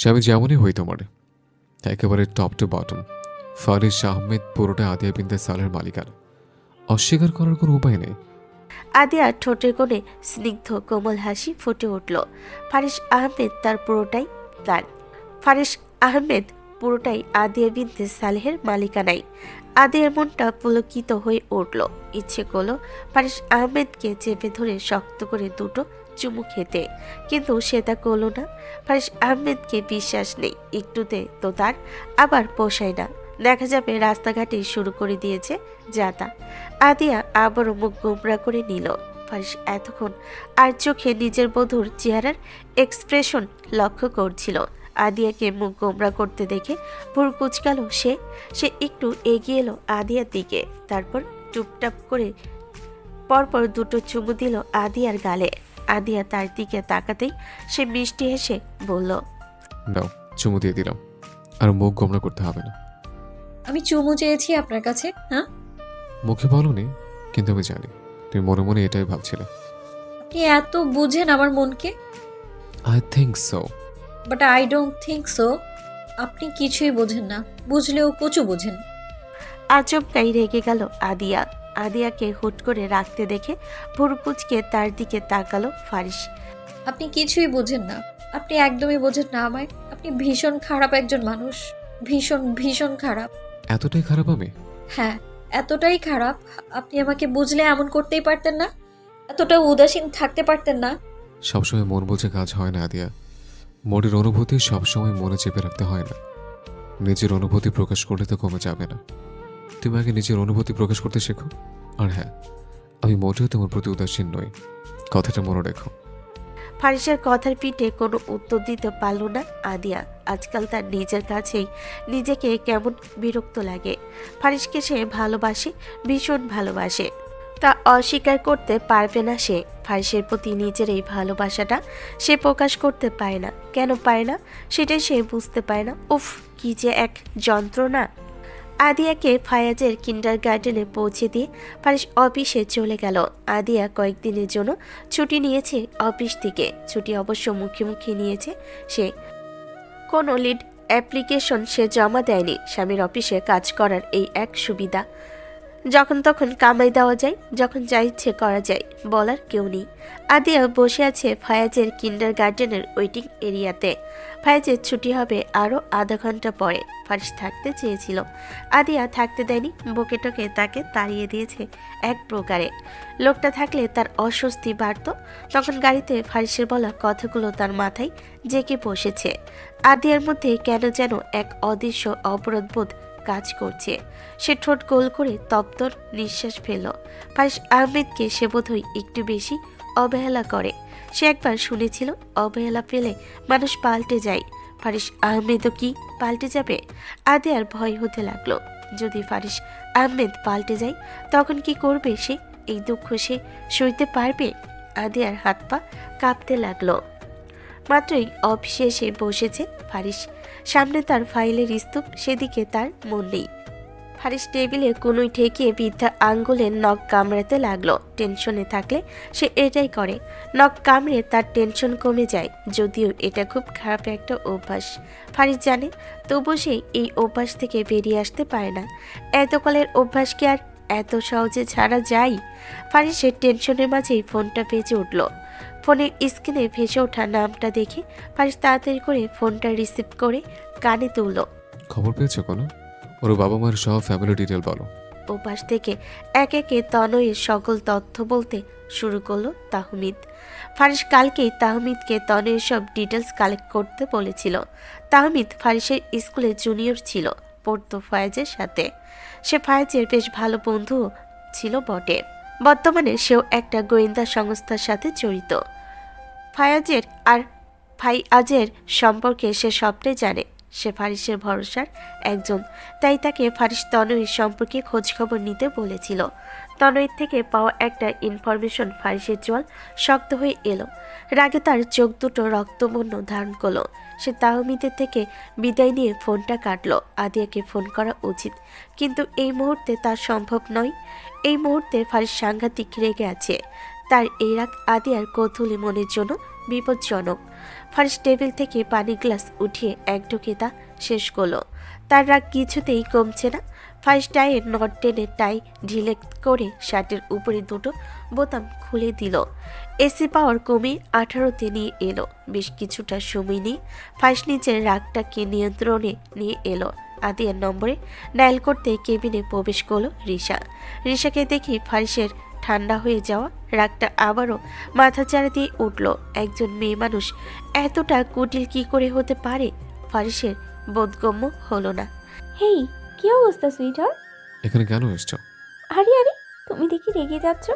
সে আমি যেমনই হই তোমার, একেবারে top to bottom. Faris Ahmed পুরোটা আদিয়া বিনতে সালের মালিকানা, অস্বীকার করার কোনো উপায় নেই। আদিয়ার ঠোঁটের কোণে স্নিগ্ধ কোমল হাসি ফুটে উঠল। ফারিস আহমেদ তার পুরোটাই তার। ফারিস আহমেদ পুরোটাই আদিয়া বিনতে সালেহের মালিকানায়। আদিয়ার মনটা পুলকিত হয়ে উঠল। ইচ্ছে করলো ফারিস আহমেদকে চেপে ধরে শক্ত করে দুটো চুমু খেতে, কিন্তু সে তা করল না। ফারিস আহমেদকে বিশ্বাস নেই একটুতে তো তার, আবার পোষায় না। দেখা যাবে রাস্তাঘাটে শুরু করে দিয়েছে যাতা। আদিয়া আবারও মুখ গোমরা করে নিল। ফারিস এতক্ষণ আর চোখে নিজের বধূর চেহারার এক্সপ্রেশন লক্ষ্য করছিল। আদিয়াকে মুখ গোমরা করতে দেখে ভুর কুচকাল সে একটু এগিয়ে এলো আদিয়ার দিকে, তারপর টুপটাপ করে পরপর দুটো চুমু দিল আদিয়ার গালে। আদিয়া তার দিকে তাকাতেই সে মিষ্টি হেসে বলল, নাও, চুমু দিয়ে দিলাম, আর মুখ গোমরা করতে হবে না। আমি চুমু চেয়েছি আপনার কাছে? হ্যাঁ, মুখে বলনি, কিন্তু আমি জানি তুমি মনে মনে এটাই ভাবছিলে। আপনি এত বুঝেন আমার মনকে। I think so. But I don't think so. আপনি কিছুই বোঝেন না, বুঝলেও কচু বোঝেন। আচমকাই রেগে গেল আদিয়া। আদিয়াকে হুট করে রাখতে দেখে ভুরকুচকে তার দিকে তাকালো ফারিস। আপনি কিছুই বোঝেন না, আপনি একদমই বোঝেন না আমায়। আপনি ভীষণ খারাপ একজন মানুষ, ভীষণ ভীষণ খারাপ। এতটাই খারাপ আমি? হ্যাঁ, এতটাই খারাপ। আপনি আমাকে বুঝলে এমন করতেই পারতেন না, এতটা উদাসীন থাকতে পারতেন না। সবসময় মন বুঝে কাজ হয় না আদিয়া। মনের অনুভূতি সবসময় মনে চেপে রাখতে হয় না। নিজের অনুভূতি প্রকাশ করলে তো কমে যাবে না। তুমি আগে নিজের অনুভূতি প্রকাশ করতে শেখো। আর হ্যাঁ, আমি মোটেও তোমার প্রতি উদাসীন নই, কথাটা মনে রেখো। ফারিসের কথার পিঠে কোনো উত্তর দিতে পারল না আদিয়া। আজকাল তার নিজের কাছেই নিজেকে কেমন বিরক্ত লাগে। ফারিসকে সে ভালোবাসে, ভীষণ ভালোবাসে, তা অস্বীকার করতে পারবে না সে। ফারিসের প্রতি নিজের এই ভালোবাসাটা সে প্রকাশ করতে পারে না। কেন পারে না সেটাই সে বুঝতে পারে না। উফ, কি যে এক যন্ত্রণা। আদিয়াকে ফায়াজের কিন্ডারগার্টেনে পৌঁছে দিয়ে ফারিস অফিসে চলে গেল। আদিয়া কয়েকদিনের জন্য ছুটি নিয়েছে অফিস থেকে। ছুটি অবশ্য মুখে মুখে নিয়েছে সে। কোনো লিড অ্যাপ্লিকেশন সে জমা দেয়নি। স্বামীর অফিসে কাজ করার এই এক সুবিধা, যখন তখন কামাই দেওয়া যায়, যখন যা ইচ্ছে করা যায়, বলার কেউ নেই। আদিয়া বসে আছে ফায়াজের কিন্ডারগার্টেনের ওয়েটিং এরিয়াতে। ফায়াজের ছুটি হবে আরও আধা ঘন্টা পরে। ফারিস থাকতে চেয়েছিল, আদিয়া থাকতে দেয়নি। বকে টকে তাকে তাড়িয়ে দিয়েছে এক প্রকারে। লোকটা থাকলে তার অস্বস্তি বাড়ত। তখন গাড়িতে ফারিসের বলা কথাগুলো তার মাথায় জেঁকে বসেছে। আদিয়ার মধ্যে কেন যেন এক অদৃশ্য অপরাধবোধ কাজ করছে। সে ঠোঁট গোল করে তপ্তর নিঃশ্বাস ফেলল। ফারিস আহমেদকে সে বোধহয় একটু বেশি অবহেলা করে। সে একবার শুনেছিল অবহেলা পেলে মানুষ পাল্টে যায়। ফারিস আহমেদও কি পাল্টে যাবে? আদিয়ার ভয় হতে লাগলো। যদি ফারিস আহমেদ পাল্টে যায় তখন কি করবে সে? এই দুঃখ সে সইতে পারবে? আদিয়ার হাত পা কাঁপতে লাগলো। মাত্রই অফিসে এসে বসেছে ফারিস। সামনে তার ফাইলের স্তূপ, সেদিকে তার মন নেই। ফারিস টেবিলে কোনোই ঠেকিয়ে বৃদ্ধা আঙ্গুলে নখ কামড়াতে লাগলো। টেনশনে থাকলে সে এটাই করে, নখ কামড়ে তার টেনশন কমে যায়। যদিও এটা খুব খারাপ একটা অভ্যাস ফারিস জানে, তবু সে এই অভ্যাস থেকে বেরিয়ে আসতে পারে না। এতকালের অভ্যাস কি আর এত সহজে ছাড়া যায়? ফারিসের টেনশনের মাঝেই ফোনটা বেজে উঠল। ফোনের স্ক্রিনে ভেসে ওঠা নামটা দেখে ফারিস তাড়াতাড়ি করে ফোনটা রিসিভ করে কানে তুলল। খবর পেয়েছো কোনো? ওর বাবা মার সব ফ্যামিলি ডিটেল বলো। ওপাশ থেকে এক একে তনয়ের সকল তথ্য বলতে শুরু করলো তাহমিদ। ফারিস কালকেই তাহমিদকে তনয়ের সব ডিটেলস কালেক্ট করতে বলেছিল। তাহমিদ ফারিসের স্কুলে জুনিয়র ছিল, পড়তো ফায়েজের সাথে। সে ফায়েজের বেশ ভালো বন্ধুও ছিল বটে। বর্তমানে সেও একটা গোয়েন্দা সংস্থার সাথে জড়িত। ফায়াজের আর ফাইয়াজের সম্পর্কে সে সবটাই জানে। সে ফারিসের ভরসার একজন, তাই তাকে ফারিস তনয়ের সম্পর্কে খোঁজখবর নিতে বলেছিল। তনয়ের থেকে পাওয়া একটা ইনফরমেশন ফারিসের জল শক্ত হয়ে এলো। রাগে তার চোখ দুটো রক্তবর্ণ ধারণ করলো। সে তাহমিদের থেকে বিদায় নিয়ে ফোনটা কাটলো। আদিয়াকে ফোন করা উচিত, কিন্তু এই মুহূর্তে তা সম্ভব নয়। এই মুহূর্তে ফারিস সাংঘাতিক রেগে আছে। তার এই রাগ আদিয়ার কৌতূহলী মনের জন্য বিপজ্জনক। ফারিস টেবিল থেকে পানি গ্লাস উঠিয়ে এক ঢোকে তা শেষ করলো। তার রাগ কিছুতেই কমছে না। ফারিস টাইয়ের নট টেনে টাই ঢিলে করে শার্টের উপরে দুটো বোতাম খুলে দিল। এসি পাওয়ার কমিয়ে 18-তে নিয়ে এলো। বেশ কিছুটা সময় নিয়ে ফারিস নিজের রাগটাকে নিয়ন্ত্রণে নিয়ে এলো। আদিয়ার নম্বরে ডায়াল করতে কেবিনে প্রবেশ করলো রিশা। রিশাকে দেখে ফারিসের ঠান্ডা হয়ে যাওয়া রাগটা আবারও মাথাচাড়া দিয়ে উঠল। একজন মেয়ে মানুষ এতটা কুটিল কি করে হতে পারে? ফারিসের বোধগম্য হলো না। হেই, কি অবস্থা সুইটহার্ট? এখানে কেন এসছো? আরে আরে, তুমি দেখি রেগে যাচ্ছ।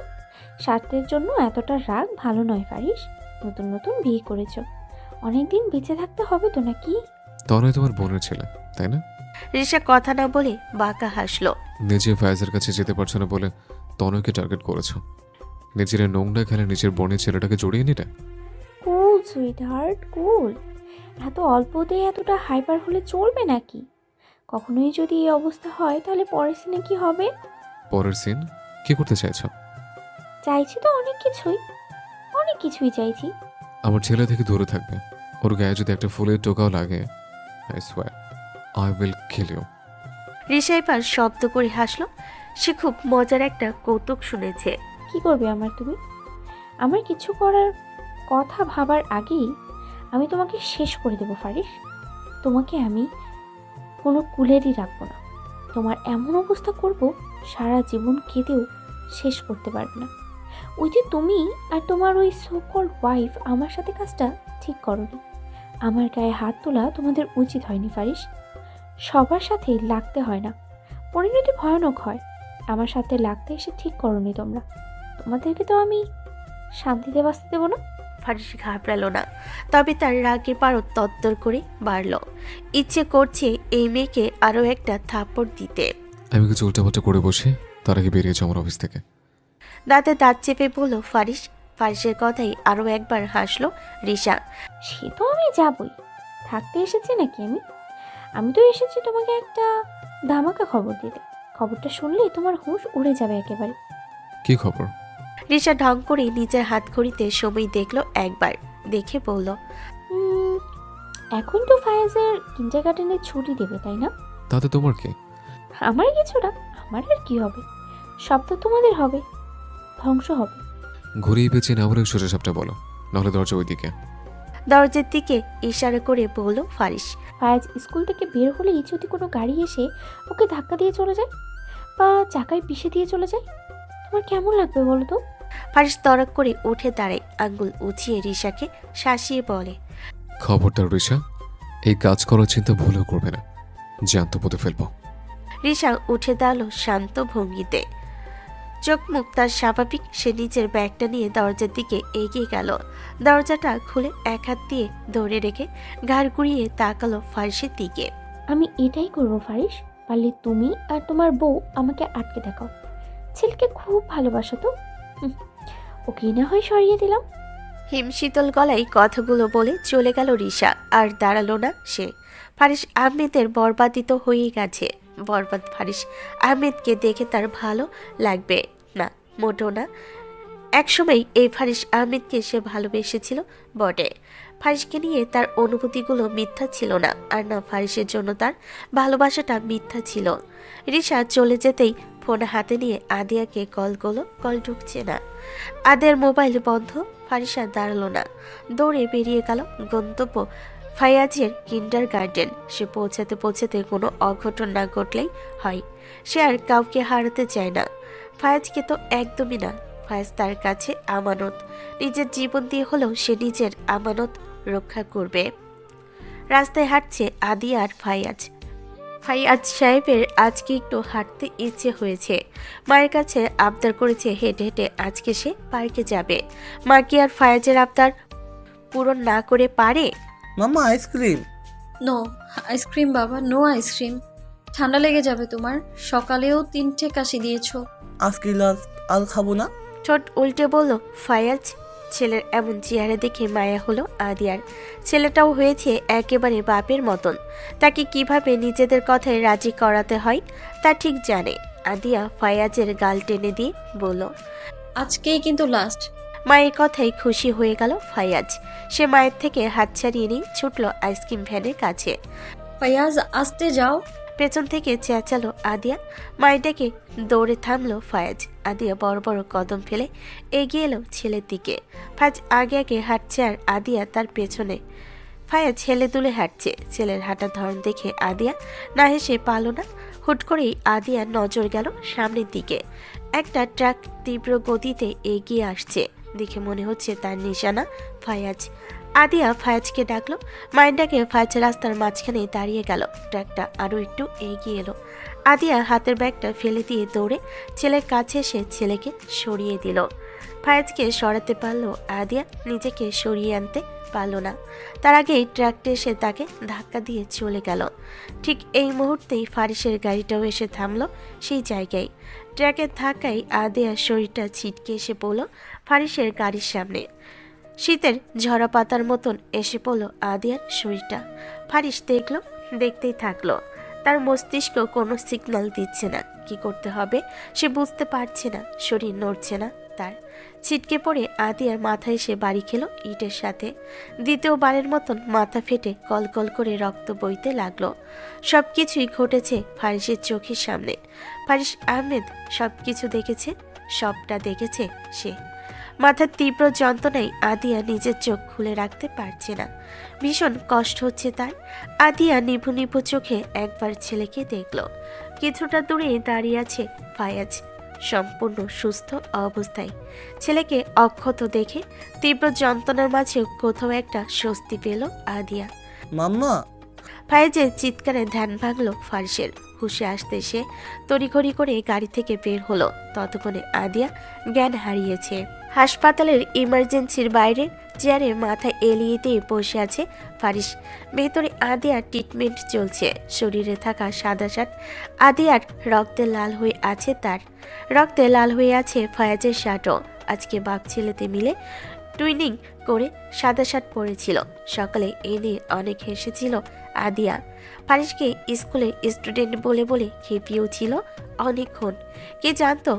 স্বার্থের জন্য এতটা রাগ ভালো নয় ফারিস। নতুন নতুন বিয়ে করেছো, অনেকদিন বেঁচে থাকতে হবে তো নাকি? তনয় তোমার বোনের ছেলে, তাই না? রিশা কথা না বলে বাঁকা হাসলো। নিজে ফায়াজের কাছে যেতে পারছো না বলে তনয়কে টার্গেট করেছো। নিজের নোংরা খেলে নিজের বোনের ছেলেটাকে জড়িয়ে নিলে। কুল সুইটহার্ট, কুল। এত অল্পতেই এতটা হাইপার হলে চলবে নাকি? কখনোই যদি এই অবস্থা হয় তাহলে পরের সিনে কি হবে? পরের সিন কি করতে চাইছো? চাইছি তো অনেক কিছুই চাইছি। আমার ছেলে থেকে দূরে থাকবে। ওর গায়ে যদি একটা ফুলের টোকাও লাগে, I swear I will kill you. Risha এবার শব্দ করে হাসলো। সে খুব মজার একটা কৌতুক শুনেছে। কি করবে তুমি? আমার কিছু করার কথা ভাবার আগেই আমি তোমাকে শেষ করে দেবো ফারিস। তোমাকে আমি কোনো কুলেরই রাখবো না। তোমার এমন অবস্থা করব, সারা জীবন কেঁদেও শেষ করতে পারবে না। ওই যে তুমি আর তোমার ওই সোকল ওয়াইফ আমার সাথে কাজটা ঠিক করনি। আমার গায়ে হাত তোলা তোমাদের উচিত হয়নি ফারিস। সবার সাথে লাগতে হয় না, পরিণতি ভয়ানক হয়। আমার সাথে লাগতে এসে ঠিক করনি তোমরা। তোমাদেরকে তো আমি শান্তিতে বাঁচতে দেবো না। ফারিস ঘাবড়ালো না, তবে তার রাগের পারদ তত্তর করে বাড়ল। ইচ্ছে করছে এই মেয়েকে আরও একটা থাপ্পড় দিতে। আমি কিছু উল্টাপাল্টা করে বসে তার আগে বেরিয়েছে আমার অফিস থেকে। দাঁতে দাঁত চেপে বলল ফারিস। ফারিসের কথাই আরও একবার হাসলো রিশা। সে তো আমি যাবই, থাকতে এসেছি নাকি আমি তো এসেছি তোমাকে একটা ধামাকা খবর দিতে। খবরটা শুনলেই তোমার হুঁশ উড়ে যাবে একেবারে। কি খবর? রিশা ঢং করে নিজের হাত ঘড়িতে সময় দেখলো একবার, দেখে বলল, এখন তো ফায়াজের কিন্ডারগার্টেনের ছুটি দেবে, তাই না? তাতে তোমার কি? আমার কিছু না, আমার আর কি হবে? সব তো তোমাদের হবে, ধ্বংস হবে। ঘুরিয়ে পেঁচিয়ে না বলে সোজা সাপটা বলো, নাহলে দরজা ওইদিকে। দরজার দিকে ইশারা করে বলল ফারিস। ফায়াজ স্কুল থেকে বের হলেই যদি কোনো গাড়ি এসে ওকে ধাক্কা দিয়ে চলে যায় বা চাকায় পিষে দিয়ে চলে যায়, তোমার কেমন লাগবে বলো তো? ফারিস তড়ক করে উঠে দাঁড়ায়, আঙ্গুল উঁচিয়ে রিশাকে শাসিয়ে বলে, খবরদার রিশা, এই কাজ করার চিন্তা ভুলেও করবে না, জ্যান্ত পুঁতে ফেলবো। রিশা উঠে দাঁড়ালো শান্ত ভঙ্গিতে, চোখ মুখ তার স্বাভাবিক। সে নিজের ব্যাগটা নিয়ে দরজার দিকে এগিয়ে গেল। দরজাটা খুলে এক হাত দিয়ে ধরে রেখে ঘাড় ঘুরিয়ে তাকালো ফারিসের দিকে। আমি এটাই করবো ফারিস, পারলে তুমি আর তোমার বউ আমাকে আটকে দেখাও। ছেলেকে খুব ভালোবাসো তো, ওকে না হয় সরিয়ে দিলাম। হিমশীতল গলায় কথাগুলো বলে চলে গেল রিশা। আর দাঁড়ালো না সে। ফারিস আহমেদের বরবাদিত হয়ে গেছে। বরবাদ ফারিস আহমেদকে দেখে তার ভালো লাগবে না, মোটেও না। একসময় এই ফারিস আহমেদকে সে ভালোবেসেছিল বটে। ফারিসকে নিয়ে তার অনুভূতিগুলো মিথ্যা ছিল না, আর না ফারিসের জন্য তার ভালোবাসাটা মিথ্যা ছিল। রিশা চলে যেতেই ফোন হাতে নিয়ে আদিয়াকে কল করলো, কল ঢুকছে না। আদের মোবাইল বন্ধ। ফারিসা দাঁড়ালো না, দৌড়ে বেরিয়ে গেল গন্তব্য ফায়াজের কিন্ডারগার্টেন। সে পৌঁছাতে কোনো অঘটন না ঘটলেই হয়। সে আর কাউকে হারাতে চায় না, ফায়াজকে তো একদমই না। ফায়াজ তার কাছে আমানত, নিজের জীবন দিয়ে হলেও সে নিজের আমানত রক্ষা করবে। রাস্তায় হাঁটছে আদি আর ফায়াজ। ফায়াজ সাহেবের আজকে একটু হাঁটতে ইচ্ছে হয়েছে। মায়ের কাছে আবদার করেছে হেঁটে হেঁটে আজকে সে পার্কে যাবে। মা কি আর ফায়াজের আবদার পূরণ না করে পারে? মামা আইসক্রিম। নো আইসক্রিম বাবা, নো আইসক্রিম। ঠান্ডা লেগে যাবে তোমার। সকালেও 3টে কাশি দিয়েছো। আজকে লাস্ট, আর খাবো না। ঠোঁট উল্টে বলল ফায়াজ। ছেলের এমন চেহারা দেখে মায়া হলো আদিয়ার। ছেলেটাও হয়েছে একেবারে বাপের মতন। তাকে কিভাবে নিজেদের কথায় রাজি করাতে হয় তা ঠিক জানে। আদিয়া ফায়াজের গাল টেনে দিয়ে বলল, আজকেই কিন্তু লাস্ট। মায়ের কথায় খুশি হয়ে গেল ফায়াজ। সে মায়ের থেকে হাত ছাড়িয়ে নিয়ে ছুটল আইসক্রিম ভ্যানের কাছে। ফায়াজ আস্তে যাও। পেছন থেকে চেঁচালো আদিয়া। মায়ের ডেকে দৌড়ে থামলো ফায়াজ। আদিয়া বড় বড় কদম ফেলে এগিয়ে এলো ছেলের দিকে। ফায়াজ আগে আগে হাঁটছে আর আদিয়া তার পেছনে। ফায়াজ হেলে দুলে হাঁটছে। ছেলের হাঁটার ধরন দেখে আদিয়া না হেসে পারল না। হুট করেই আদিয়ার নজর গেল সামনের দিকে। একটা ট্রাক তীব্র গতিতে এগিয়ে আসছে। দেখে মনে হচ্ছে তার নিশানা ফায়াজ। আদিয়া ফায়াজকে ডাকলো। মায়ের ডাকে ফায়াজ রাস্তার মাঝখানে দাঁড়িয়ে গেল। ট্রাকটা আরও একটু এগিয়ে এলো। আদিয়া হাতের ব্যাগটা ফেলে দিয়ে দৌড়ে ছেলের কাছে এসে ছেলেকে সরিয়ে দিল। ফায়াজকে সরাতে পারলো আদিয়া, নিজেকে সরিয়ে আনতে পারল না। তার আগেই ট্রাকটা এসে তাকে ধাক্কা দিয়ে চলে গেল। ঠিক এই মুহূর্তেই ফারিসের গাড়িটাও এসে থামলো সেই জায়গায়। ট্রাকের ধাক্কায় আদিয়ার শরীরটা ছিটকে এসে পড়ল ফারিসের গাড়ির সামনে। শীতের ঝরা পাতার মতন এসে পড়ল আদিয়ার শরীরটা। ফারিস দেখলো, দেখতেই থাকলো। তার মস্তিষ্ক কোনো সিগন্যাল দিচ্ছে না, কি করতে হবে সে বুঝতে পারছে না। শরীর নড়ছে না তার। ছিটকে পড়ে আদিয়ার মাথায় এসে বাড়ি খেলো ইটের সাথে। দ্বিতীয়বারের মতন মাথা ফেটে কলকল করে রক্ত বইতে লাগলো। সব কিছুই ঘটেছে ফারিসের চোখের সামনে। ফারিস আহমেদ সব কিছু দেখেছে, সবটা দেখেছে সে। মাথার তীব্র যন্ত্রণায় আদিয়া নিজের চোখ খুলে রাখতে পারছে না। ভীষণ কষ্ট হচ্ছে তার। আদিয়া নিভু নিভু চোখে একবার ছেলেকে দেখল। কিছুটা দূরে দাঁড়িয়ে আছে ফায়াজ, সম্পূর্ণ সুস্থ অবস্থায়। ছেলেকে অক্ষত দেখে তীব্র যন্ত্রণার মাঝেও কোথাও একটা স্বস্তি পেল আদিয়া। মাম্মা, ফায়াজের চিৎকারে ধ্যান ভাঙল ফারিসের। হুশে আসতে সে তড়িঘড়ি করে গাড়ি থেকে বের হলো। ততক্ষণে আদিয়া জ্ঞান হারিয়েছে। হাসপাতালের ইমার্জেন্সির বাইরে চেয়ারে মাথা এলিয়ে দিয়ে বসে আছে ফারিস। ভেতরে আদিয়ার ট্রিটমেন্ট চলছে। শরীরে থাকা সাদা শার্ট আদিয়ার রক্তে লাল হয়ে আছে। তার রক্তে লাল হয়ে আছে ফায়াজের শার্টও। আজকে বাপ ছেলেতে মিলে টুইনিং করে সাদা শার্ট পরেছিল। সকালে এ নিয়ে অনেক হেসেছিল আদিয়া। ফারিসকে স্কুলে স্টুডেন্ট বলে বলে খেপিয়েও ছিল অনেকক্ষণ। কে জানতো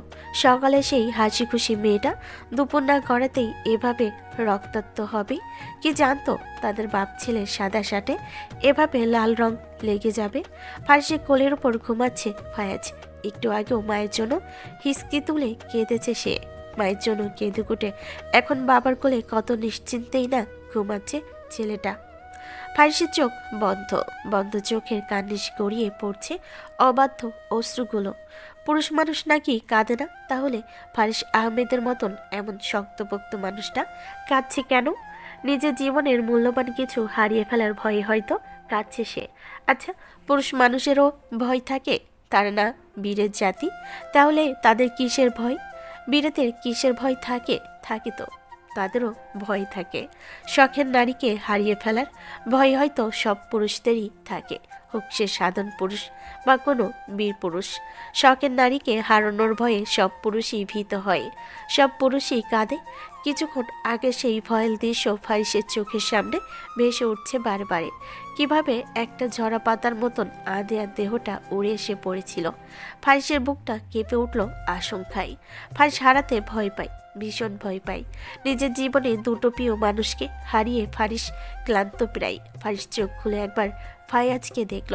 সকালে সেই হাসি খুশি মেয়েটা দুপুর না গড়াতেই এভাবে রক্তাক্ত হবে। কি জানতো তাদের বাপ ছেলে সাদা শার্টে এভাবে লাল রং লেগে যাবে। ফারিসের কোলের উপর ঘুমাচ্ছে ফায়াজ। একটু আগেও মায়ের জন্য হিসকি তুলে কেঁদেছে সে। মায়ের জন্য কেঁদে কুটে এখন বাবার কোলে কত নিশ্চিন্তেই না ঘুমাচ্ছে ছেলেটা। ফারিসের চোখ বন্ধ বন্ধ, চোখের কার্নিশ গড়িয়ে পড়ছে অবাধ্য অশ্রুগুলো। পুরুষ মানুষ নাকি কাঁদে না? তাহলে ফারিস আহমেদের মতন এমন শক্তপোক্ত মানুষটা কাঁদছে কেন? নিজের জীবনের মূল্যবান কিছু হারিয়ে ফেলার ভয়ে হয়তো কাঁদছে সে। আচ্ছা, পুরুষ মানুষেরও ভয় থাকে? তার না বীরের জাতি, তাহলে তাদের কিসের ভয়? বীরেদের কিসের ভয় থাকে? থাকে তো, তাদেরও ভয় থাকে। শখের নারীকে হারিয়ে ফেলার ভয় হয়তো সব পুরুষদেরই থাকে, হোক সে সাধারণ পুরুষ বা কোনো বীর পুরুষ। শখের নারীকে হারানোর ভয়ে সব পুরুষই ভীত হয়, সব পুরুষই কাঁদে। কিছুক্ষণ আগে সেই ভয়ের দৃশ্য ফারিসের চোখের সামনে ভেসে উঠছে বারবারে। কিভাবে একটা ঝরা পাতার মতন আদিয়ার দেহটা উড়ে এসে পড়েছিল। ফারিসের বুকটা কেঁপে উঠল আশঙ্কায়। ফারিস হারাতে ভয় পায়, ভীষণ ভয় পায়। নিজের জীবনে দুটো প্রিয় মানুষকে হারিয়ে ফারিস ক্লান্ত প্রায়। ফারিস চোখ খুলে একবার ফায়াজকে দেখল।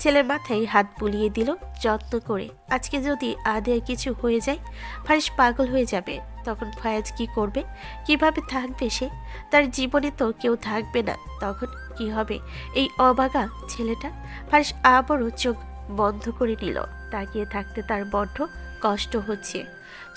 ছেলের মাথায় হাত বুলিয়ে দিল যত্ন করে। আজকে যদি আদিয়ার কিছু হয়ে যায়, ফারিস পাগল হয়ে যাবে। তখন ফায়াজ কি করবে? কিভাবে থাকবে সে? তার জীবনে তো কেউ থাকবে না। তখন কি হবে এই অবাগা ছেলেটা? ফারিস আবারও চোখ বন্ধ করে নিল। তাকিয়ে থাকতে তার বড্ড কষ্ট হচ্ছে।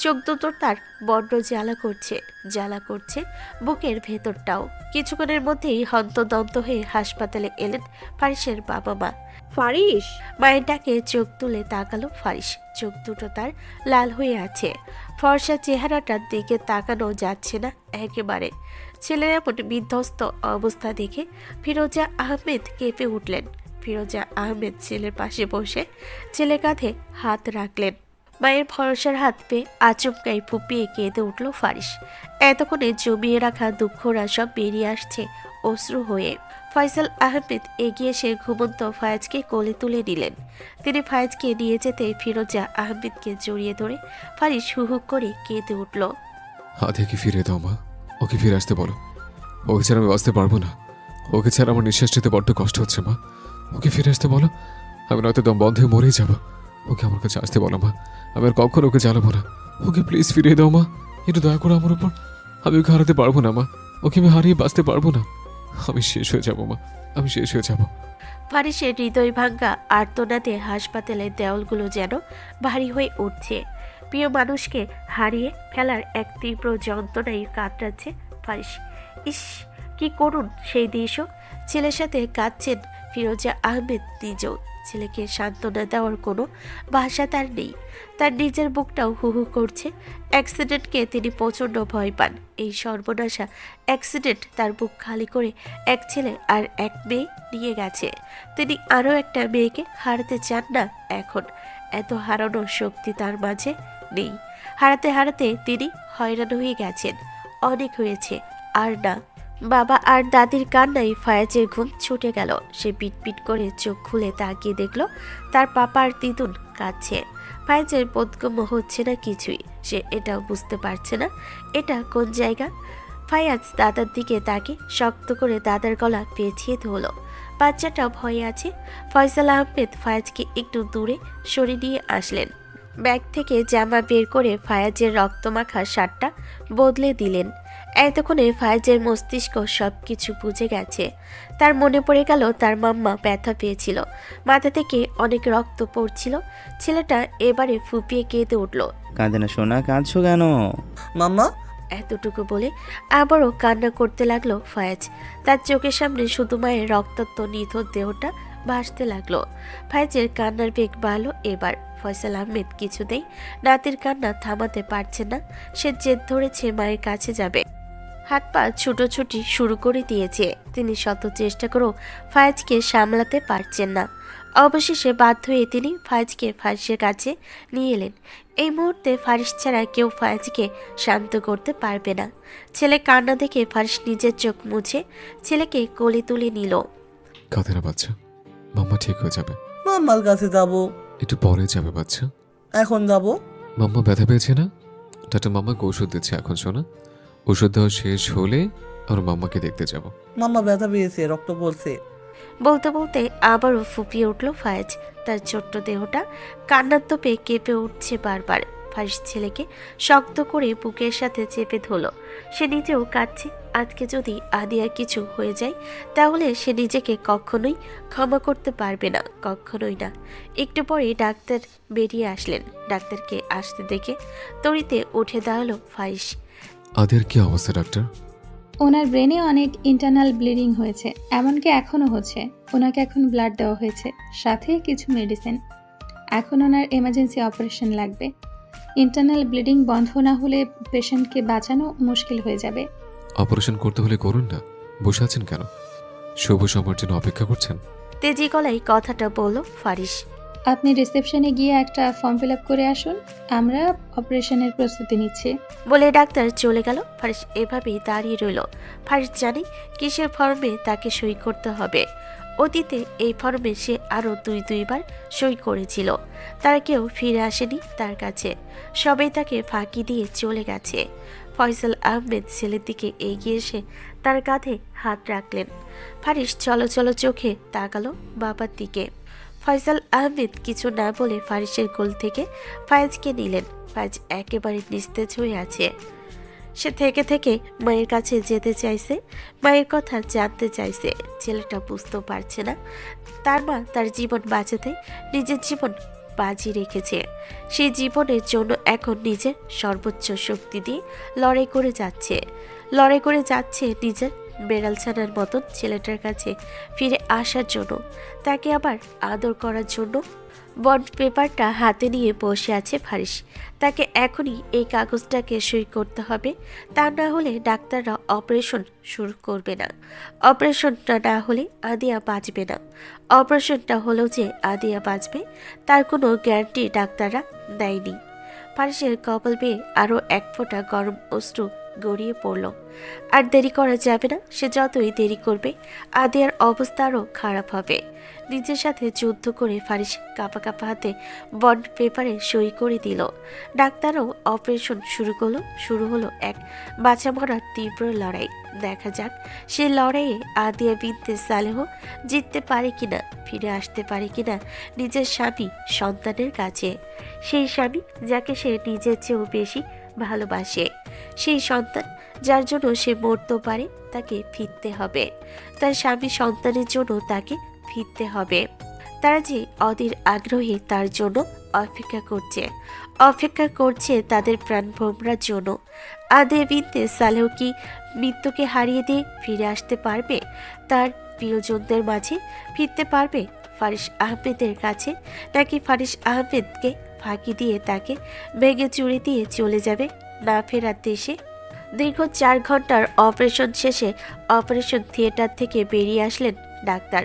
চোখ দুটো তার বড্ড জ্বালা করছে বুকের ভেতরটাও। কিছুক্ষণের মধ্যেই হন্তদন্ত হয়ে হাসপাতালে এলেন ফারিসের বাবা মা। ফারিস, মায়ের ডাকে চোখ তুলে তাকালো ফারিস। চোখ দুটো তার লাল হয়ে আছে। ফর্সা চেহারাটার দিকে তাকানো যাচ্ছে না একেবারে। ছেলের এমন বিধ্বস্ত অবস্থা দেখে ফিরোজা আহমেদ কেঁপে উঠলেন। ফিরোজা আহমেদ ছেলের পাশে বসে ছেলে কাঁধে হাত রাখলেন। মায়ের ভরসার হাত পেয়ে আচমকাই ফুপিয়ে কেঁদে উঠল ফারিস। এতক্ষণে জমিয়ে রাখা দুঃখরা সব বেরিয়ে আসছে অশ্রু হয়ে। ফয়সাল আহমেদ এগিয়ে এসে ঘুমন্ত ফায়াজকে কোলে তুলে নিলেন। তিনি ফায়াজকে নিয়ে যেতে ফিরোজা আহমেদকে জড়িয়ে ধরে ফারিস হুহু করে কেঁদে উঠল। আদিয়াকে ফিরে দাও মা, ওকে ফিরে আসতে বলো। ওকে ছাড়া আমি বাঁচতে পারবো না, ওকে ছাড়া আমার নিঃশ্বাস নিতে বড্ড কষ্ট হচ্ছে মা। ওকে ফিরে আসতে বলো, আমি নয়তো দম বন্ধ হয়ে মরেই যাবো। ওকে আমার কাছে আসতে বলো মা, আমি আর কখনো ওকে জ্বালাবো না। ওকে প্লিজ ফিরিয়ে দাও মা, একটু দয়া করো আমার উপর। আমি ওকে হারাতে পারবো না মা, ওকে আমি হারিয়ে বাঁচতে পারবো না। আমি শেষ হয়ে যাবো মা, আমি শেষ হয়ে যাবো। ফারিসের হৃদয় ভাঙ্গা আর্তনাদে হাসপাতালের দেওয়ালগুলো যেন ভারী হয়ে উঠছে। প্রিয় মানুষকে হারিয়ে ফেলার এক তীব্র যন্ত্রণায় কাতরাচ্ছে ফারিস। ইস, কি করুন সেই দৃশ্য। ছেলের সাথে কাঁদছেন ফিরোজা আহমেদ নিজেও। ছেলেকে সান্ত্বনা দেওয়ার কোনো ভাষা তার নেই। তার নিজের বুকটাও হু হু করছে। অ্যাক্সিডেন্টকে তিনি প্রচণ্ড ভয় পান। এই সর্বনাশা অ্যাক্সিডেন্ট তার বুক খালি করে এক ছেলে আর এক মেয়ে নিয়ে গেছে। তিনি আরও একটা মেয়েকে হারাতে চান না এখন। এত হারানোর শক্তি তার মাঝে নেই। হারাতে হারাতে তিনি হয়রান হয়ে গেছেন। অনেক হয়েছে, আর না। বাবা আর দাদির কান্নায় ফায়াজের ঘুম ছুটে গেল। সে পিটপিট করে চোখ খুলে তাকিয়ে দেখল তার পাপা আর তিতুন কাঁদছে। ফায়াজের বোধগম্য হচ্ছে না কিছুই। সে এটাও বুঝতে পারছে না এটা কোন জায়গা। ফায়াজ দাদার দিকে তাকে শক্ত করে দাদার গলা পেঁচিয়ে ধরল। বাচ্চাটা ভয়ে আছে। ফয়সাল আহমেদ ফায়াজকে একটু দূরে সরিয়ে নিয়ে আসলেন। ব্যাগ থেকে জামা বের করে ফায়াজের রক্তমাখা শার্টটা বদলে দিলেন। এতক্ষণে ফায়াজের মস্তিষ্ক সব কিছু বুঝে গেছে। তার মনে পড়ে গেল তার মাম্মা ব্যথা পেয়েছিল, মাথা থেকে অনেক রক্ত পড়ছিল। ছেলেটা এবারে ফুপিয়ে কেঁদে উঠল। কাঁদে না সোনা, কাঁদছো কেন? মাম্মা, এতটুকু বলে আবারও কান্না করতে লাগলো ফায়াজ। তার চোখের সামনে শুধু মায়ের রক্তাক্ত নিথর দেহটা ভাসতে লাগলো। ফায়াজের কান্নার বেগ বাড়লো এবার। ফয়সাল আহমেদ কিছুতেই নাতির কান্না থামাতে পারছে না। সে জেদ ধরেছে মায়ের কাছে যাবে। হাত পা ছুটোছুটি শুরু করে দিয়েছে। তিনি শত চেষ্টা করেও ফায়াজকে সামলাতে পারছেন না। অবশেষে বাধ্য হয়ে তিনি ফায়াজকে ফারিসের কাছে নিয়ে এলেন। এই মুহূর্তে ফারিস ছাড়া কেউ ফায়াজকে শান্ত করতে পারবে না। ছেলে কান্না দেখে ফারিস নিজের চোখ মুছে ছেলেকে কোলে তুলে নিল। কাঁদে না বাচ্চা, মাম্মা ঠিক হয়ে যাবে। মাম্মার কাছে যাব। একটু পরে যাবে বাচ্চা। এখন যাব। মাম্মা ব্যথা পেয়েছে না? ডাক্তার মাম্মাকে ওষুধ দিচ্ছে এখন শোনা। ওষুধ দেওয়া শেষ হলে আর মাম্মাকে দেখতে যাব। মাম্মা ব্যথা পেয়েছে, রক্ত পড়ছে। বলতে বলতে আবারও ফুপিয়ে উঠল ফায়াজ। তার ছোট্ট দেহটা কান্নার তোপে কেঁপে উঠছে বারবার। ফারিস ছেলেকে শক্ত করে বুকের সাথে চেপে ধরল। সে নিজেও কাঁদছে। আজকে যদি আদিয়ার কিছু হয়ে যায় তাহলে সে নিজেকে কখনোই ক্ষমা করতে পারবে না, কখনোই না। একটু পরে ডাক্তার বেরিয়ে আসলেন। ডাক্তারকে আসতে দেখে তড়িতে উঠে দাঁড়ালো ফারিস। আদের কি অবস্থা ডাক্তার? ওনার ব্রেনে অনেক ইন্টারনাল ব্লিডিং হয়েছে, এমনকি এখনও হচ্ছে। ওনাকে এখন ব্লাড দেওয়া হয়েছে, সাথে কিছু মেডিসিন। এখন ওনার এমার্জেন্সি অপারেশন লাগবে। ইন্টারনাল ব্লিডিং বন্ধ না হলে পেশেন্টকে বাঁচানো মুশকিল হয়ে যাবে। অপারেশন করতে হলে করুন না, বসে আছেন কেন? শুভ সময়ের জন্য অপেক্ষা করছেন? তেজি গলায় কথাটা বলল ফারিস। আপনি রিসেপশনে গিয়ে একটা ফর্ম ফিল আপ করে আসুন, আমরা অপারেশনের প্রস্তুতি নিচ্ছি। বলে ডাক্তার চলে গেল। ফারিস এভাবেই দাঁড়িয়ে রইল। ফারিস জানে কিসের ফর্মে তাকে সই করতে হবে। অতীতে এই ফর্মে সে আরও দুইবার সই করেছিল। তার কেউ ফিরে আসেনি তার কাছে, সবাই তাকে ফাঁকি দিয়ে চলে গেছে। ফয়সাল আহমেদ ছেলের দিকে এগিয়ে এসে তার কাঁধে হাত রাখলেন। ফারিস চলো চলো চোখে তাকালো বাবার দিকে। ফয়সাল আহমেদ কিছু না বলে ফারিসের কোল থেকে ফায়াজকে নিলেন। ফায়াজ একেবারে নিস্তেজ হয়ে আছে। সে থেকে থেকে মায়ের কাছে যেতে চাইছে, মায়ের কথা জানতে চাইছে। ছেলেটা বুঝতেও পারছে না তার মা তার জীবন বাঁচাতে নিজের জীবন বাজি রেখেছে। সেই জীবনের জন্য এখন নিজের সর্বোচ্চ শক্তি দিয়ে লড়াই করে যাচ্ছে নিজের বেড়ালছানার মতন ছেলেটার কাছে ফিরে আসার জন্য, তাকে আবার আদর করার জন্য। বন্ড পেপারটা হাতে নিয়ে বসে আছে ফারিস। তাকে এখনই এই কাগজটাকে সই করতে হবে, তা না হলে ডাক্তাররা অপারেশন শুরু করবে না। অপারেশনটা না হলে আদিয়া বাঁচবে না। অপারেশনটা হলেও যে আদিয়া বাঁচবে তার কোনো গ্যারান্টি ডাক্তাররা দেয়নি। ফারিসের কপাল বেয়ে আরও এক ফোঁটা গরম অশ্রু গড়িয়ে পড়ল। আর দেরি করা যাবে না। সে যতই দেরি করবে আদিয়ার অবস্থা আরও খারাপ হবে। নিজের সাথে যুদ্ধ করে ফারিস কাঁপা কাঁপা হাতে বন্ড পেপারে সই করে দিল। ডাক্তারও অপারেশন শুরু হলো এক বাঁচা মরার তীব্র লড়াই। দেখা যাক সে লড়াইয়ে আদিয়া বিনতে সালেহ জিততে পারে কিনা, ফিরে আসতে পারে কিনা নিজের স্বামী সন্তানের কাছে। সেই স্বামী যাকে সে নিজের চেয়েও বেশি ভালোবাসে, সেই সন্তান যার জন্য সে মরতে পারে, তাকে ফিরতে হবে। তার স্বামী সন্তানের জন্য তাকে ফিরতে হবে। তারা যে অধীর আগ্রহে তার জন্য অপেক্ষা করছে তাদের প্রাণভোমরার জন্য। আদে বিনতে সালেহ কি মৃত্যুকে হারিয়ে দিয়ে ফিরে আসতে পারবে? তার প্রিয়জনদের মাঝে ফিরতে পারবে? ফারিস আহমেদের কাছে? নাকি ফারিস আহমেদকে ফাঁকি দিয়ে তাকে ভেঙে চুরি দিয়ে চলে যাবে না ফেরার দেশে? দীর্ঘ 4 ঘন্টার অপারেশন শেষে অপারেশন থিয়েটার থেকে বেরিয়ে আসলেন ডাক্তার।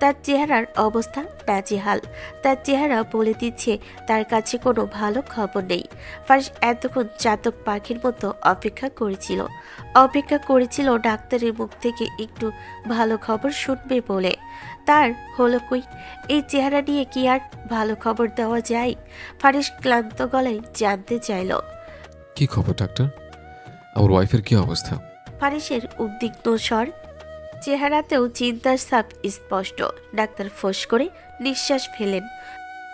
তার চেহারার অবস্থা নাজেহাল। তার চেহারা বলে দিচ্ছে তার কাছে কোনো ভালো খবর নেই। ফারিস এতক্ষণ চাতক পাখির মতো অপেক্ষা করেছিল ডাক্তারের মুখ থেকে একটু ভালো খবর শুনবে বলে। তার হলো কই? এই চেহারা নিয়ে কি আর ভালো খবর দেওয়া যায়? ফারিস ক্লান্ত গলায় জানতে চাইল। কি খবর ডাক্তার? আমার ওয়াইফের কি অবস্থা? ফারিসের উদ্বিগ্ন স্বর, চেহারাতেও চিন্তার ছাপ স্পষ্ট। ডাক্তার ফোঁস করে নিঃশ্বাস ফেলেন।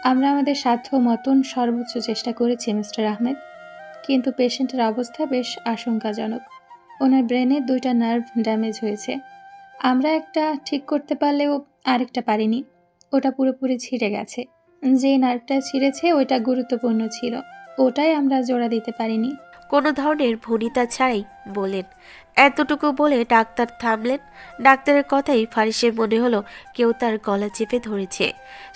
আমরা আমাদের সাধ্য মতন সর্বোচ্চ চেষ্টা করেছি মিস্টার আহমেদ, কিন্তু পেশেন্টের অবস্থা বেশ আশঙ্কাজনক। ওনার ব্রেনে 2টা নার্ভ ড্যামেজ হয়েছে। আমরা একটা ঠিক করতে পারলেও আরেকটা পারিনি। ওটা পুরোপুরি ছিঁড়ে গেছে। যে নার্ভটা ছিঁড়েছে ওইটা গুরুত্বপূর্ণ ছিল, ওটাই আমরা জোড়া দিতে পারিনি। কোনো ধরনের ভনিতা ছাড়াই বলেন। এতটুকু বলে ডাক্তার থামলেন। ডাক্তারের কথাই ফারিসের মনে হলো কেউ তার গলা চেপে ধরেছে।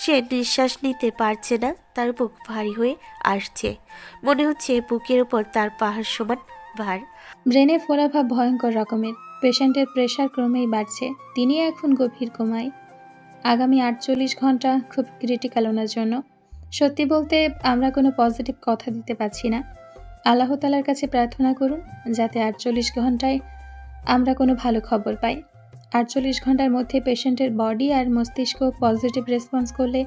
সে নিঃশ্বাস নিতে পারছে না, তার বুক ভারী হয়ে আসছে। মনে হচ্ছে বুকের উপর তার পাহাড় সমান ভার। ব্রেনে ফোলাভাব ভয়ঙ্কর রকমের। পেশেন্টের প্রেশার ক্রমেই বাড়ছে। তিনি এখন গভীর কোমায়। আগামী 48 ঘন্টা খুব ক্রিটিক্যাল ওনার জন্য। সত্যি বলতে আমরা কোনো পজিটিভ কথা দিতে পারছি না। আল্লাহ তাআলার কাছে প্রার্থনা করুন যাতে 48 ঘন্টায় আমরা কোনো ভালো খবর পাই। 48 ঘন্টার মধ্যে পেশেন্টের বডি আর মস্তিষ্ক পজিটিভ রেসপন্স করলে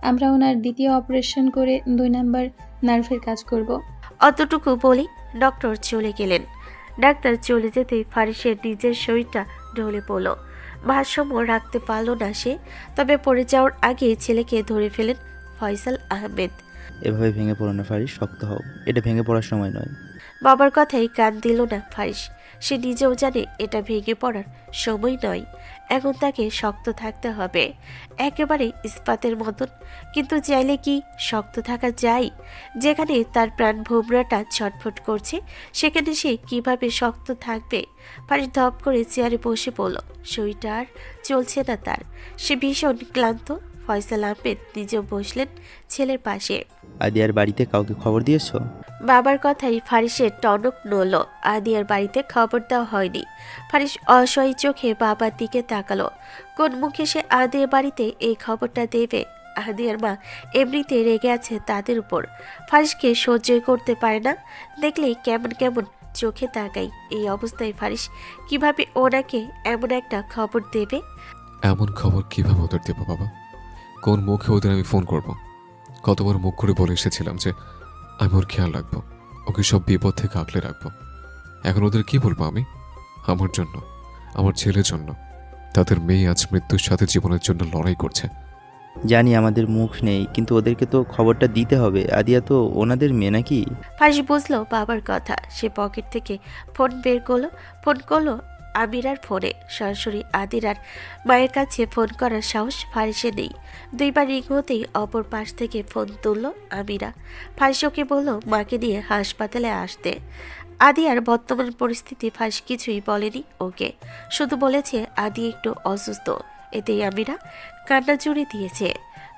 আমরা ওনার দ্বিতীয় অপারেশন করে 2 নম্বর নার্ভের কাজ করব। অতটুকু বলি ডক্টর চলে গেলেন। ডাক্তার চলে যেতেই ফারিসের নিজের শরীরটা ঢলে পড়ল। ভারসাম্য রাখতে পারল না সে। তবে পড়ে যাওয়ার আগে ছেলেকে ধরে ফেলেন ফয়সাল আহমেদ। এভাবে ভেঙে পড়ো না ফারিস, শক্ত হও। এটা ভেঙে পড়ার সময় নয়। বাবার কথাই কান দিল না ফারিস। সে নিজেও জানে এটা ভেঙে পড়ার সময় নয়। এখন তাকে শক্ত থাকতে হবে, একেবারে ইস্পাতের মতন। কিন্তু চাইলে কি শক্ত থাকা যায়? যেখানে তার প্রাণ ভোমরাটা ছটফট করছে সেখানে সে কিভাবে শক্ত থাকবে? ফারিস ধপ করে চেয়ারে বসে পড়ল। শরীরটা আর চলছে না তার। সে ভীষণ ক্লান্ত। ফয়সাল আহমেদ নিজেও বসলেন ছেলের পাশে। আদিয়ার বাড়িতে কাউকে খবর দিয়েছো? বাবার কথাই ফারিসের টনক নড়ল। আদিয়ার বাড়িতে খবর দেওয়া হয়নি। ফারিস অসহায় চোখে বাবার দিকে তাকালো। কোন মুখে সে আদিয়ার বাড়িতে এই খবরটা দেবে? আদিয়ার মা এমনিতে রেগে আছে তাদের উপর। ফারিসকে সহ্যই করতে পারে না। দেখলেই কেমন কেমন চোখে তাকাই। এই অবস্থায় ফারিস কিভাবে ওনাকে এমন একটা খবর দেবে? এমন খবর কিভাবে ওদের দেবো বাবা? কোন মুখে ওদের আমি ফোন করব? কতবার মুখ করে বলে এসেছিলাম যে আমি ওর খেয়াল রাখবো, ওকে সব বিপদ থেকে আঁকলে রাখবো। এখন ওদের কি বলবো আমি? আমার জন্য, আমার ছেলের জন্য, তাদের মেয়ে আজ মৃত্যুর সাথে জীবনের জন্য লড়াই করছে। জানি আমাদের মুখ নেই, কিন্তু ওদেরকে তো খবরটা দিতে হবে। আদিয়া তো ওনাদের মেয়ে নাকি? ফারিস বুঝলো বাবার কথা। সে পকেট থেকে ফোন বের করলো আমিরার ফোনে। সরাসরি আদিরার মায়ের কাছে ফোন করার সাহস ফারিসে নেই। 2 বার রিং হতেই অপর পাশ থেকে ফোন তুলল আমিরা। ফারিস ওকে বলল মাকে নিয়ে হাসপাতালে আসতে। আদিয়ার বর্তমান পরিস্থিতি ফারিস কিছুই বলেনি ওকে, শুধু বলেছে আদি একটু অসুস্থ। এতেই আমিরা কান্না জুড়ে দিয়েছে।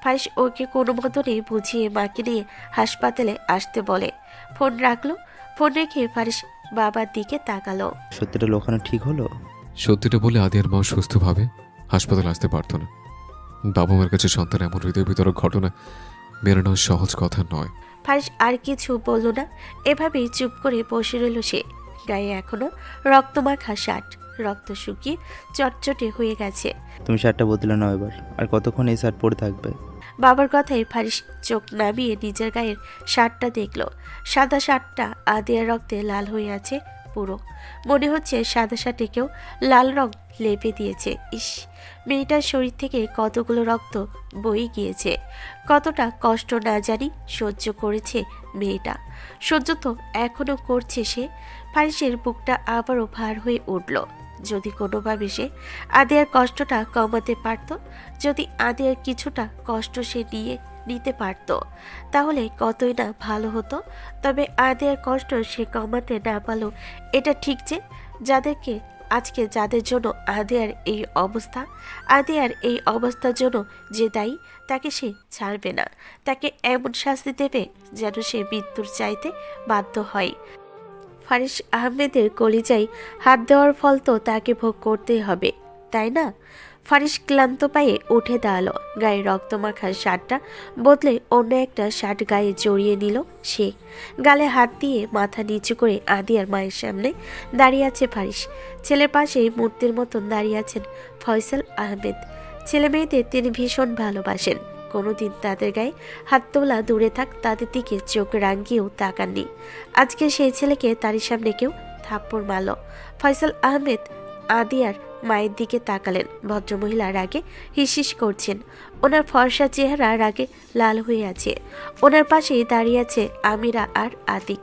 ফারিস ওকে কোনো মতনে বুঝিয়ে মাকে নিয়ে হাসপাতালে আসতে বলে। ফোন রাখলো। ফোন রেখে ফারিস বাবার দিকে তাকালো। সত্যিটা লোকানো ঠিক হলো? সত্যিটা বলে আদিয়ার মা সুস্থভাবে হাসপাতালে আসতে পারতো না। বাবা মার কাছে সন্তান এমন হৃদয় বিতরক ঘটনা মেনে নেওয়া সহজ কথা নয়। ফারিস আর কিছু বলল না। এভাবেই চুপ করে বসে রইল সে। গায়ে এখনো রক্তমাখা শার্ট, রক্ত শুকিয়ে চটচটে হয়ে গেছে। তুমি শার্টটা বদলে নাও এবার। আর কতক্ষণ এই শার্ট পরে থাকবে? বাবার কথায় ফারিস চোখ নামিয়ে নিজের গায়ের শার্টটা দেখল। সাদা শার্টটা আদিয়ার রক্তে লাল হয়ে আছে পুরো। মনে হচ্ছে সাদা শার্টে কেউ লাল রং লেপে দিয়েছে। ইস, মেয়েটার শরীর থেকে কতগুলো রক্ত বয়ে গিয়েছে। কতটা কষ্ট না জানি সহ্য করেছে মেয়েটা। সহ্য তো এখনো করছে সে। ফারিসের বুকটা আবারও ভার হয়ে উঠল। যদি কোনোভাবে সে আদিয়ার কষ্টটা কমাতে পারত, যদি আদিয়ার কিছুটা কষ্ট সে নিতে পারত, তাহলে কতই না ভালো হতো। তবে আদিয়ার কষ্ট সে কমাতে না পারল এটা ঠিক যে যাদেরকে আজকে যাদের জন্য আদিয়ার এই অবস্থার জন্য যে দায়ী, তাকে সে ছাড়বে না। তাকে এমন শাস্তি দেবে যেন সে মৃত্যুর চাইতে বাধ্য হয়। ফারিস আহমেদের কলিজায় হাত দেওয়ার ফল তো তাকে ভোগ করতেই হবে, তাই না? ফারিস ক্লান্ত পায়ে উঠে দাঁড়ালো। গায়ে রক্তমাখা শার্টটা বদলে অন্য একটা শার্ট গায়ে জড়িয়ে নিল সে। গালে হাত দিয়ে মাথা নিচু করে আদিয়ার মায়ের সামনে দাঁড়িয়ে আছে ফারিস। ছেলের পাশেই মূর্তির মতন দাঁড়িয়ে আছেন ফয়সাল আহমেদ। ছেলে মেয়েদের তিনি ভীষণ ভালোবাসেন। কোনোদিন তাদের গায়ে হাত তোলা দূরে থাক, তাদের দিকে চোখ রাঙিয়েও তাকাননি। আজকে সেই ছেলেকে তারই সামনে কেউ থাপ্পড় মারল। ফয়সাল আহমেদ আদিয়ার মায়ের দিকে তাকালেন। ভদ্রমহিলা রাগে হিসহিস করছেন। ওনার ফর্সা চেহারা রাগে লাল হয়ে আছে। ওনার পাশেই দাঁড়িয়ে আছে আমিরা আর আতিক।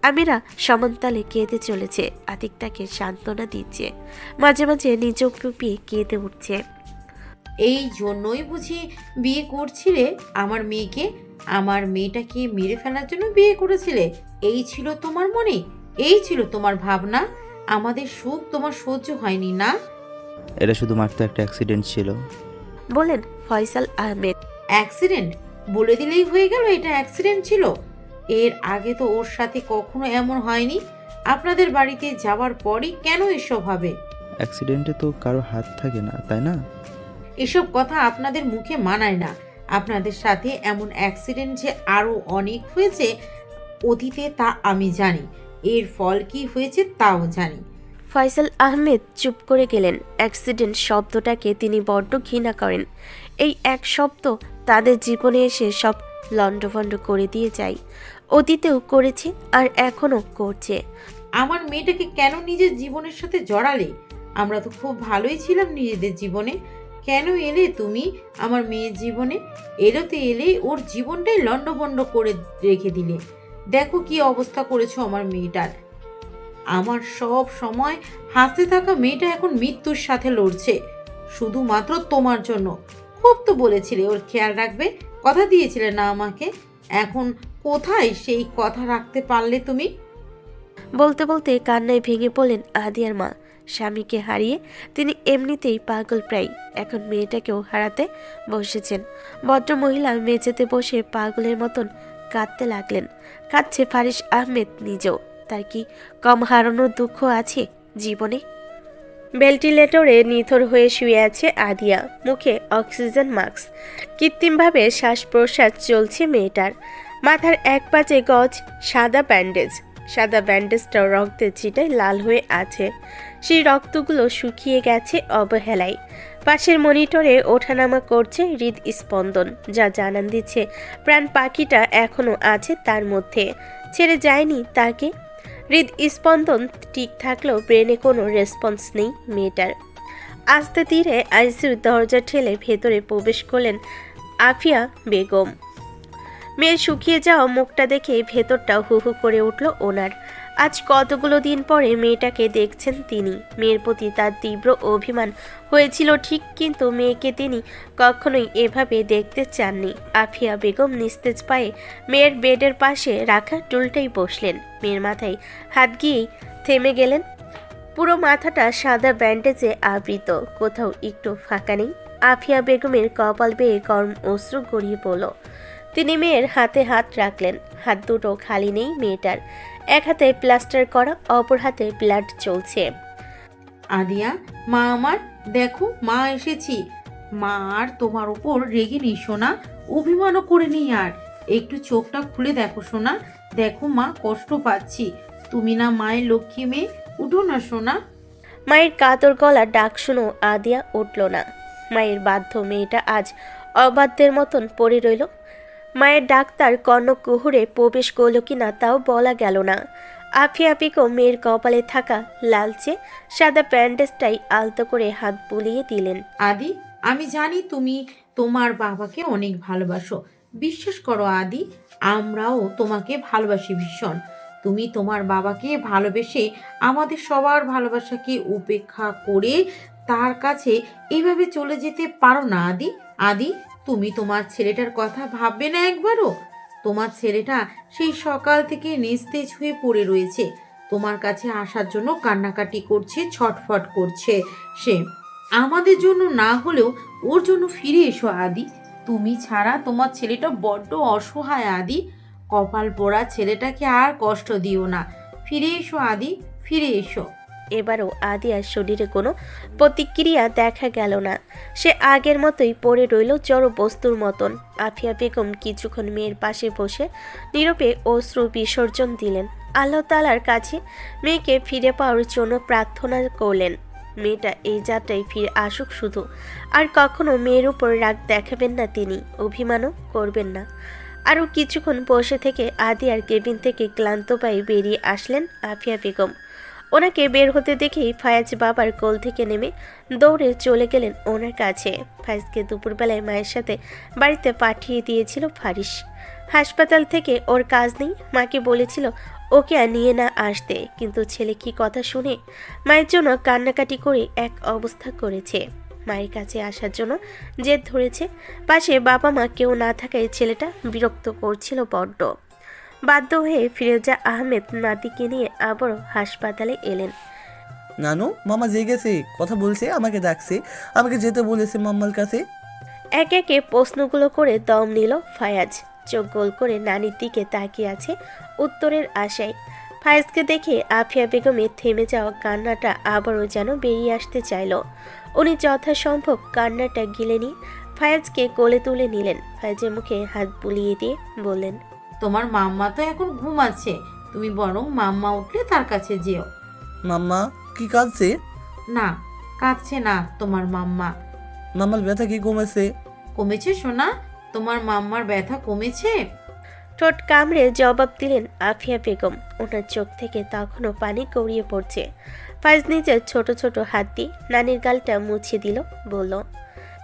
আমিরা সমানতালে কেঁদে চলেছে, আতিক তাকে সান্ত্বনা দিচ্ছে। মাঝে মাঝে নিজ কুপিয়ে কেঁদে উঠছে। এই জন্যই বুঝি বিয়ে করছিলে আমার মেয়েকে? আমার মেয়েটাকে মেরে ফেলার জন্য বিয়ে করেছিলে? এই ছিল তোমার মনে, এই ছিল তোমার ভাবনা? আমাদের সুখ তোমার সহ্য হয়নি না? এটা শুধুমাত্র একটা অ্যাক্সিডেন্ট ছিল। বলেন ফয়সাল আহমেদ। অ্যাক্সিডেন্ট বলে দিলেই হয়ে গেল এটা অ্যাক্সিডেন্ট ছিল? এর আগে তো ওর সাথে কখনো এমন হয়নি। আপনাদের বাড়িতে যাওয়ার পরই কেন এসব হবে? অ্যাক্সিডেন্টে তো কারো হাত থাকে না, তাই না? এসব কথা আপনাদের মুখে মানায় না। আপনাদের সাথে এমন অ্যাক্সিডেন্ট যে আরও অনেক হয়েছে অতীতে, তা আমি জানি। এর ফল কি হয়েছে তাও জানি। ফয়সাল আহমেদ চুপ করে গেলেন। অ্যাক্সিডেন্ট শব্দটাকে তিনি বড্ড ঘৃণা করেন। এই এক শব্দ তাদের জীবনে এসে সব লণ্ডভণ্ড করে দিয়ে যায়। অতীতেও করেছে আর এখনো করছে। আমার মেয়েটাকে কেন নিজের জীবনের সাথে জড়ালে? আমরা তো খুব ভালোই ছিলাম নিজেদের জীবনে। কেন এলে তুমি আমার মেয়ের জীবনে? এলোতে এলে ওর জীবনটাই লণ্ডভণ্ড করে রেখে দিলে। দেখো কি অবস্থা করেছো আমার মেয়েটার। আমার সব সময় হাসতে থাকা মেয়েটা এখন মৃত্যুর সাথে লড়ছে শুধুমাত্র তোমার জন্য। খুব তো বলেছিলে ওর খেয়াল রাখবে, কথা দিয়েছিলে না আমাকে? এখন কোথায় সেই কথা রাখতে পারলে তুমি? বলতে বলতে কান্নায় ভেঙে পড়লেন আদিয়ার মা। স্বামীকে হারিয়ে তিনি এমনিতেই পাগল প্রায়, এখন মেয়েটাকেও হারাতে বসেছেন। ভদ্র মহিলা মেঝেতে বসে পাগলের মতন কাঁদতে লাগলেন। কাঁদছে ফারিস আহমেদ নিজেও। তার কি কম হারানোর দুঃখ আছে জীবনে? ভেন্টিলেটরে নিথর হয়ে শুয়ে আছে আদিয়া, মুখে অক্সিজেন মাস্ক। কৃত্রিমভাবে শ্বাস প্রশ্বাস চলছে মেয়েটার। মাথার এক পাশে গজ সাদা ব্যান্ডেজ। সাদা ব্যান্ডেজটাও রক্তের ছিটায় লাল হয়ে আছে। সেই রক্তগুলো শুকিয়ে গেছে অবহেলায়। পাশের মনিটরে ওঠানামা করছে হৃদস্পন্দন, যা জানান দিচ্ছে প্রাণ পাখিটা এখনো আছে তার মধ্যে, ছেড়ে যায়নি তাকে। হৃদস্পন্দন ঠিক থাকলেও ব্রেনে কোনো রেসপন্স নেই মেয়েটার। আস্তে ধীরে আইসিইউর দরজা ঠেলে ভেতরে প্রবেশ করলেন আফিয়া বেগম। মেয়ের শুকিয়ে যাওয়া মুখটা দেখে ভেতরটা হু হু করে উঠল ওনার। আজ কতগুলো দিন পরে মেয়েটাকে দেখছেন তিনি। মেয়ের প্রতি তার তীব্র অভিমান হয়েছিল ঠিক, কিন্তু মেয়েকে তিনি কখনোই এভাবে দেখতে চাননি। আফিয়া বেগম নিস্তেজ পায়ে মেয়ের বেডের পাশে রাখা টুলটাই বসলেন। মেয়ের মাথায় হাত গিয়েই থেমে গেলেন। পুরো মাথাটা সাদা ব্যান্ডেজে আবৃত, কোথাও একটু ফাঁকা নেই। আফিয়া বেগমের কপাল বেয়ে গরম অশ্রু গড়িয়ে পড়ল। তিনি মেয়ের হাতে হাত রাখলেন। হাত দুটো খালি নেই মেয়েটার। এক হাতে প্লাস্টার করা, অপর হাতে ব্লাড চলছে। আদিয়া, মা আমার, দেখো মা এসেছি। মা আর তোমার উপর রেগে নেই সোনা, অভিমানও করে নি আর। একটু চোখটা খুলে দেখো সোনা, দেখো মা কষ্ট পাচ্ছি। তুমি না মায়ের লক্ষ্মী মেয়ে, উঠো না সোনা। মায়ের কাতর গলা ডাক শুনো আদিয়া উঠল না। মায়ের বাধ্য মেয়েটা আজ অবাধ্যের মতন পড়ে রইল। মায়ের ডাক তার কর্ণকুহুরে প্রবেশ করল কিনা তাও বলা গেল না। আফিয়া বেগম মেয়ের কপালে থাকা লালচে সাদা ব্যান্ডেজটাই আলতো করে হাত বুলিয়ে দিলেন। আদি, আমি জানি তুমি তোমার বাবাকে অনেক ভালোবাসো। বিশ্বাস করো আদি, আমরাও তোমাকে ভালোবাসি ভীষণ। তুমি তোমার বাবাকে ভালোবেসে আমাদের সবার ভালোবাসাকে উপেক্ষা করে তার কাছে এইভাবে চলে যেতে পারো না আদি। আদি, তুমি তোমার ছেলেটার কথা ভাববে না একবারও? তোমার ছেলেটা সেই সকাল থেকে নিস্তেজ হয়ে পড়ে রয়েছে, তোমার কাছে আসার জন্য কান্নাকাটি করছে, ছটফট করছে। সে আমাদের জন্য না হলেও ওর জন্য ফিরে এসো আদি। তুমি ছাড়া তোমার ছেলেটা বড্ড অসহায় আদি। কপাল পোড়া ছেলেটাকে আর কষ্ট দিও না। ফিরে এসো আদি, ফিরে এসো। এবারও আদিয়ার শরীরে কোনো প্রতিক্রিয়া দেখা গেল না। সে আগের মতোই পড়ে রইল জড় বস্তুর মতন। আফিয়া বেগম কিছুক্ষণ মেয়ের পাশে বসে নীরবে অশ্রু বিসর্জন দিলেন। আল্লাহ তাআলার কাছে মেয়েকে ফিরে পাওয়ার জন্য প্রার্থনা করলেন। মেয়েটা এই যাত্রায় ফিরে আসুক শুধু, আর কখনো মেয়ের উপর রাগ দেখাবেন না তিনি, অভিমানও করবেন না। আরও কিছুক্ষণ বসে থেকে আদিয়ার কেবিন থেকে ক্লান্ত পায়ে বেরিয়ে আসলেন আফিয়া বেগম। ওনাকে বের হতে দেখেই ফায়াজ বাবার কোল থেকে নেমে দৌড়ে চলে গেলেন ওনার কাছে। ফায়াজকে দুপুরবেলায় মায়ের সাথে বাড়িতে পাঠিয়ে দিয়েছিল ফারিস। হাসপাতাল থেকে ওর কাজ নেই, মাকে বলেছিল ওকে আর নিয়ে না আসতে, কিন্তু ছেলে কি কথা শুনে মায়ের জন্য কান্নাকাটি করে এক অবস্থা করেছে। মায়ের কাছে আসার জন্য জেদ ধরেছে। পাশে বাবা মা কেউ না থাকায় ছেলেটা বিরক্ত করছিল বড্ড। বাধ্য হয়ে ফিরোজা আহমেদ নাতিকে নিয়ে আবারও হাসপাতালে এলেন। নানু, মামা জেগেছে, কথা বলছে, আমাকে ডাকছে, আমাকে যেতে বলেছে মাম্মার কাছে। একে একে প্রশ্নগুলো করে দম নিল ফায়াজ। চোখ গোল করে নানির দিকে তাকিয়ে আছে উত্তরের আশায়। ফায়াজকে দেখে আফিয়া বেগমের থেমে যাওয়া কান্নাটা আবারও যেন বেরিয়ে আসতে চাইল। উনি যথাসম্ভব কান্নাটা গিলে নিয়ে ফায়াজকে কোলে তুলে নিলেন। ফায়াজের মুখে হাত বুলিয়ে দিয়ে বললেন, তোমার মাম্মা তো এখন ঘুমাচ্ছে, তুমি বরং মাম্মা উঠলে তার কাছে যেও। মাম্মা কি কাঁদছে? না, কাঁদছে না তোমার মাম্মা। মাম্মার ব্যথা কি কমেছে? কমেছে সোনা, তোমার মাম্মার ব্যথা কমেছে। ঠোঁট কামড়ে জবাব দিলেন আফিয়া বেগম। ওনার চোখ থেকে তখনও পানি গড়িয়ে পড়ছে। ফাইজ নিজের ছোট ছোট হাত দিয়ে নানির গালটা মুছে দিল, বলল,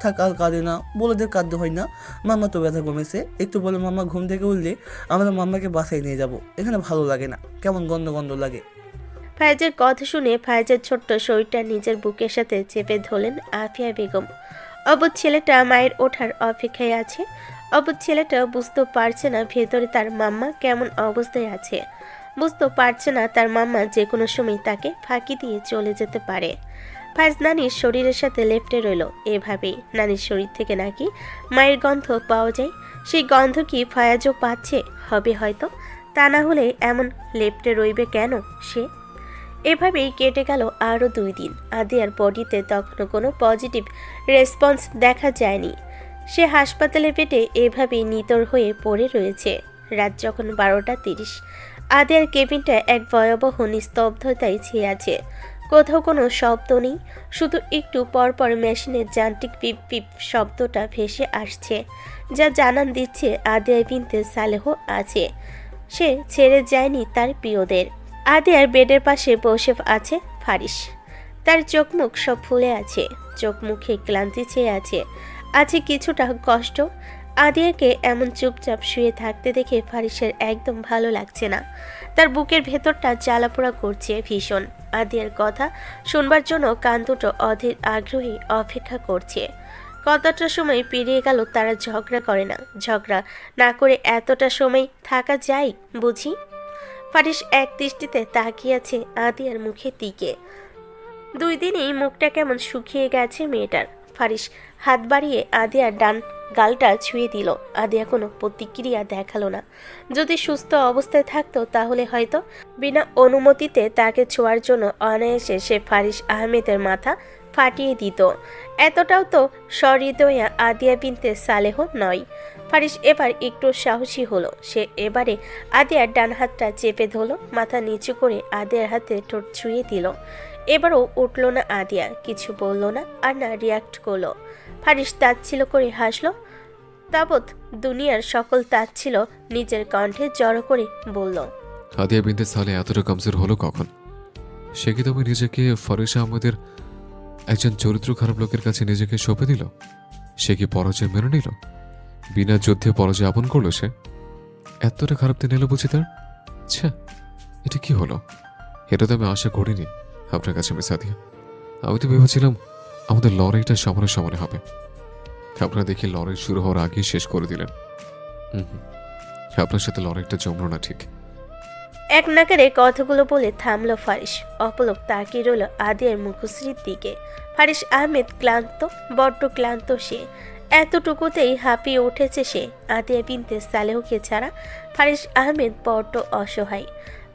থাক আর কাঁদে না, বলেদের কাঁদতে হয় না। মাম্মা তো ব্যথা কমেছে। একটু বলে মাম্মা ঘুম থেকে উঠলে আমরা মাম্মাকে বাসায় নিয়ে যাব। এখানে ভালো লাগে না, কেমন গন্ধ গন্ধ লাগে। ফায়েজের কথা শুনে ফায়েজের ছোট্ট শরীরটা নিজের বুকের সাথে চেপে ধরলেন আফিয়া বেগম। অবুধ ছেলেটা মায়ের ওঠার অপেক্ষায় আছে। অবুধ ছেলেটা বুঝতে পারছে না ভেতরে তার মাম্মা কেমন অবস্থায় আছে। বুঝতে পারছে না তার মাম্মা যে কোনো সময় তাকে ফাঁকি দিয়ে চলে যেতে পারে। ফায়েজ নানির শরীরের সাথে লেপ্টে রইল। এভাবেই নানির শরীর থেকে নাকি মায়ের গন্ধ পাওয়া যায়। সেই গন্ধ কি ফায়াজও পাচ্ছে হবে হয়তো, তা না হলে এমন লেপ্টে রইবে কেন সে? এভাবেই কেটে গেল আরও 2 দিন। আদিয়ার বডিতে তখনও কোনো পজিটিভ রেসপন্স দেখা যায়নি। সে হাসপাতালে পেটে এভাবেই নিতর হয়ে পড়ে রয়েছে। রাত যখন 12:30, আদিয়ার কেবিনটা এক ভয়াবহ নিস্তব্ধতায় ছেয়ে আছে। কোথাও কোনো শব্দ নেই, শুধু একটু পরপর মেশিনের যান্ত্রিক পিপ পিপ শব্দটা ভেসে আসছে, যা জানান দিচ্ছে আদিয়া বিনতে সালেহ আছে। সে ছেড়ে যায়নি তার প্রিয়দের। আদিয়ার বেডের পাশে বসে আছে ফারিস। তার চোখ মুখ সব ফুলে আছে, চোখ মুখে ক্লান্তি ছেয়ে আছে, আছে কিছুটা কষ্ট। আদিয়াকে এমন চুপচাপ শুয়ে থাকতে দেখে ফারিসের একদম ভালো লাগছে না। তার বুকের ভেতরটা জ্বালাপোড়া করছে ভীষণ। আদিয়ার কথা শুনবার জন্য কান দুটো অধীর আগ্রহী অপেক্ষা করছে। কতটা সময় পেরিয়ে গেল তারা ঝগড়া করে না। ঝগড়া না করে এতটা সময় থাকা যায় বুঝি? ফারিস এক দৃষ্টিতে তাকিয়ে আছে আদিয়ার মুখের দিকে। 2 দিনেই মুখটা কেমন শুকিয়ে গেছে মেয়েটার। ফারিস হাত বাড়িয়ে আদিয়ার ডান গালটা ছুঁয়ে দিল। আদিয়া কোনো প্রতিক্রিয়া দেখালো না। যদি সুস্থ অবস্থায় থাকতো তাহলে হয়তো বিনা অনুমতিতে তাকে ছোঁয়ার জন্য অনায়াসে সে ফারিস আহমেদের মাথা ফাটিয়ে দিত। এতটাও তো সহৃদয়া আদিয়া বিনতে সালেহ নয়। ফারিস এবার একটু সাহসী হলো। সে এবারে আদিয়ার ডান হাতটা চেপে ধরল, মাথা নিচু করে আদিয়ার হাতে ঠোঁট ছুঁয়ে দিল। এবারও উঠল না আদিয়া, কিছু বলল না আর না রিয়াক্ট করলো। ফারিস তাচ্ছিল করে হাসলো। তাবৎ দুনিয়ার সকল তাচ্ছিল নিজের কণ্ঠে জড়ো করে বলল, আদিয়া বিনতে সালে এতটা কমজোর হলো কখন? সে কি তবে নিজেকে ফরিস আহমেদের একজন চরিত্র খারাপ লোকের কাছে নিজেকে সঁপে দিল? সে কি পরাজয় মেনে নিল? বিনা যুদ্ধে পরাজয় আপন করলো সে? এতটা খারাপ দিন এলো বুঝি তার? আচ্ছা, এটা কি হলো? এটা তো আমি আশা করিনি আপনার কাছে মিস আদিয়া। আমি তো ভেবেছিলাম আমাদের লড়াইটা সমানে সমানে হবে। আপনারা দেখি লড়াই শুরু হওয়ার আগেই শেষ করে দিলেন। আপনার সাথে লড়াইটা জমল না ঠিক। এক নাকারে কথাগুলো বলে থামলো ফারিস। অপলক তাকিয়ে রইল আদিয়ার মুখশ্রীর দিকে। ফারিস আহমেদ ক্লান্ত, বড্ড ক্লান্ত সে। এতটুকুতেই হাঁপিয়ে উঠেছে সে। আদিয়া বিনতে সালেহকে ছাড়া ফারিস আহমেদ বড্ড অসহায়।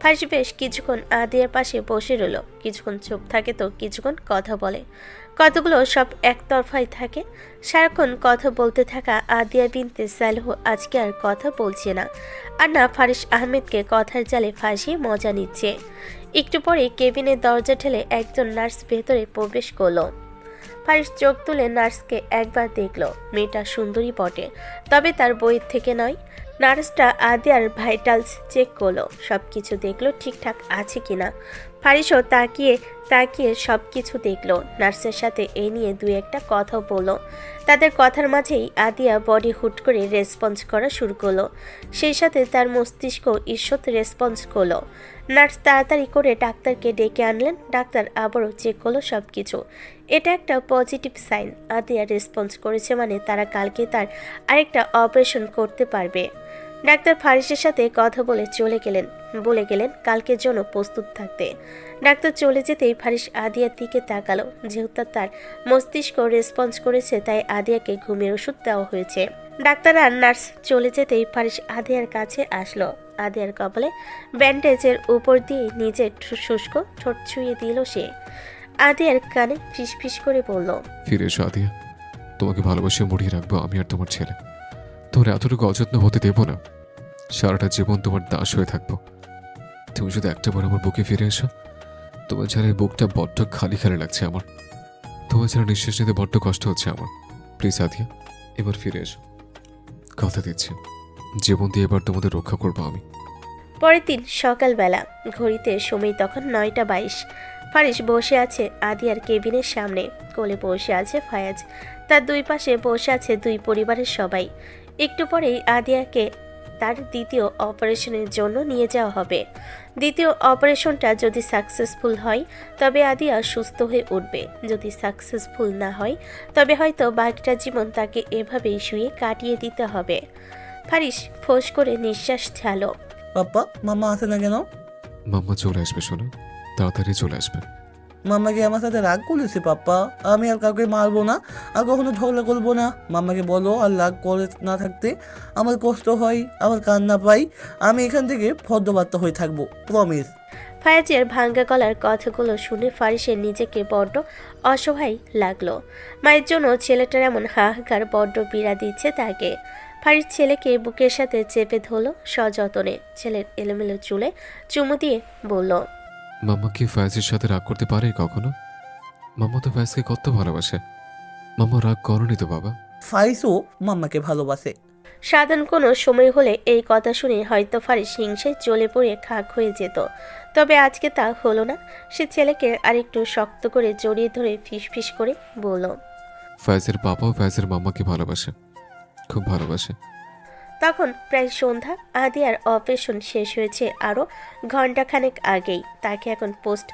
ফারিস বেশ কিছুক্ষণ আদিয়ার পাশে বসে রইল। কিছুক্ষণ চুপ থাকে তো কিছুক্ষণ কথা বলে। কতগুলো সব একতরফাই থাকে। সারাক্ষণ কথা বলতে থাকা আদিয়া বিনতে সালেহ আজকে আর কথা বলছে না, আর না ফারিস আহমেদকে কথার জালে ফাঁসিয়ে মজা নিচ্ছে। একটু পরে কেবিনের দরজা ঠেলে একজন নার্স ভেতরে প্রবেশ করলো। ফারিস চোখ তুলে নার্সকে একবার দেখল। মেয়েটা সুন্দরী বটে, তবে তার বইয়ের থেকে নয়। নার্সটা আদিয়ার ভাইটালস চেক করলো, সব কিছু দেখলো ঠিকঠাক আছে কিনা। ফারিসও তাকিয়ে তাকিয়ে সব কিছু দেখলো। নার্সের সাথে এই নিয়ে দুই একটা কথাও বললো। তাদের কথার মাঝেই আদিয়া বডি হুট করে রেসপন্স করা শুরু করলো। সেই সাথে তার মস্তিষ্ক ঈষৎ রেসপন্স করলো। নার্স তাড়াতাড়ি করে ডাক্তারকে ডেকে আনলেন। ডাক্তার আবারও চেক করলো সব কিছু। এটা একটা পজিটিভ সাইন। আদিয়া রেসপন্স করেছে মানে তারা কালকে তার আরেকটা অপারেশন করতে পারবে। ডাক্তার ফারিসের সাথে কথা বলে বলে গেলেন কালকের জন্য প্রস্তুত থাকতে। ডাক্তার চলে যেতেই ফারিস আদিয়ার দিকে তাকালো। যেহেতু তার মস্তিষ্ক রেসপন্স করেছে তাই আদিয়াকে ঘুমের ওষুধ দেওয়া হয়েছে। ডাক্তার আর নার্স চলে যেতেই ফারিস আদিয়ার কাছে আসলো। আদিয়ার কপালে ব্যান্ডেজের উপর দিয়ে নিজের শুষ্ক ঠোঁট ছুঁয়ে দিল সে। আদিয়ার কানে ফিসফিস করে বলল, ফিরে এসো আদিয়া, তোমাকে ভালোবাসে মুড়িয়ে রাখবো আমি আর তোমার ছেলে। তোমার এতটুকু অযত্ন হতে দেব না। সারাটা জীবন তোমার দাস হয়ে থাকবো। তুমি যদি একটাবার আমার বুকে ফিরে এসো। তোমার ছাড়া এই বুকটা বড্ড খালি খালি লাগছে আমার। তোমার ছাড়া নিঃশ্বাস নিতে বড্ড কষ্ট হচ্ছে আমার। প্লিজ আদিয়া, এবার ফিরে এসো। কথা দিচ্ছি, জীবন দিয়ে এবার তোমাদের রক্ষা করবো আমি। পরের দিন সকালবেলা, ঘড়িতে সময় তখন 9:22। ফারিস বসে আছে আদিয়ার কেবিনের সামনে। কোলে বসে আছে ফায়াজ। তার দুই পাশে বসে আছে দুই পরিবারের সবাই। একটু পরেই আদিয়াকে তার দ্বিতীয় অপারেশনের জন্য নিয়ে যাওয়া হবে। দ্বিতীয় অপারেশনটা যদি সাকসেসফুল হয় তবে আদিয়া সুস্থ হয়ে উঠবে। যদি সাকসেসফুল না হয় তবে হয়তো বাকিটা জীবন তাকে এভাবেই শুয়ে কাটিয়ে দিতে হবে। ফারিস ফোঁস করে নিঃশ্বাস ছাড়ল। পাপ্পা, মাম্মা আসে না কেন? মাম্মা চলে আসবে, শোনো, তাড়াতাড়ি চলে আসবে। মাম্মাকে আমার সাথে রাগ করেছে পাপ্পা। আমি আর কাউকে মারবো না, আর কখনো ঝগড়া করবো না। মাম্মাকে বলো আর রাগ করে না থাকতে। আমার কষ্ট হয়, আমার কান্না পাই। আমি এখান থেকে ভদ্রবার্তা হয়ে থাকবো, প্রমিস। ফায়াজের ভাঙ্গা গলার কথাগুলো শুনে ফারিসের নিজেকে বড্ড অসহায় লাগলো। মায়ের জন্য ছেলেটার এমন হাহাকার বড্ড পীড়া দিচ্ছে তাকে। ফারিস ছেলেকে বুকের সাথে চেপে ধরলো সযত্নে। ছেলের এলোমেলো চুলে চুমু দিয়ে বলল, মাম্মা কি ফায়াজের সাথে রাগ করতে পারে কখনো? মাম্মা তো ফায়াজকে কত ভালোবাসে। মাম্মা রাগ করনি তো বাবা? ফাইসও মাম্মাকে ভালোবাসে। সাধারণ কোনো সময় হলে এই কথা শুনে হয়তো ফারিস হিংসায় জ্বলে পড়ে খাক হয়ে যেত। তবে আজকে তা হলো না। সে ছেলেকে আরেকটু শক্ত করে জড়িয়ে ধরে ফিসফিস করে বলল, ফায়াজের বাবাও ফায়াজের মাম্মাকে ভালোবাসে, খুব ভালোবাসে। তখন প্রায় সন্ধ্যা। আদিয়ার অপারেশন শেষ হয়েছে আরও ঘণ্টাখানেক আগেই। তাকে এখন পোস্ট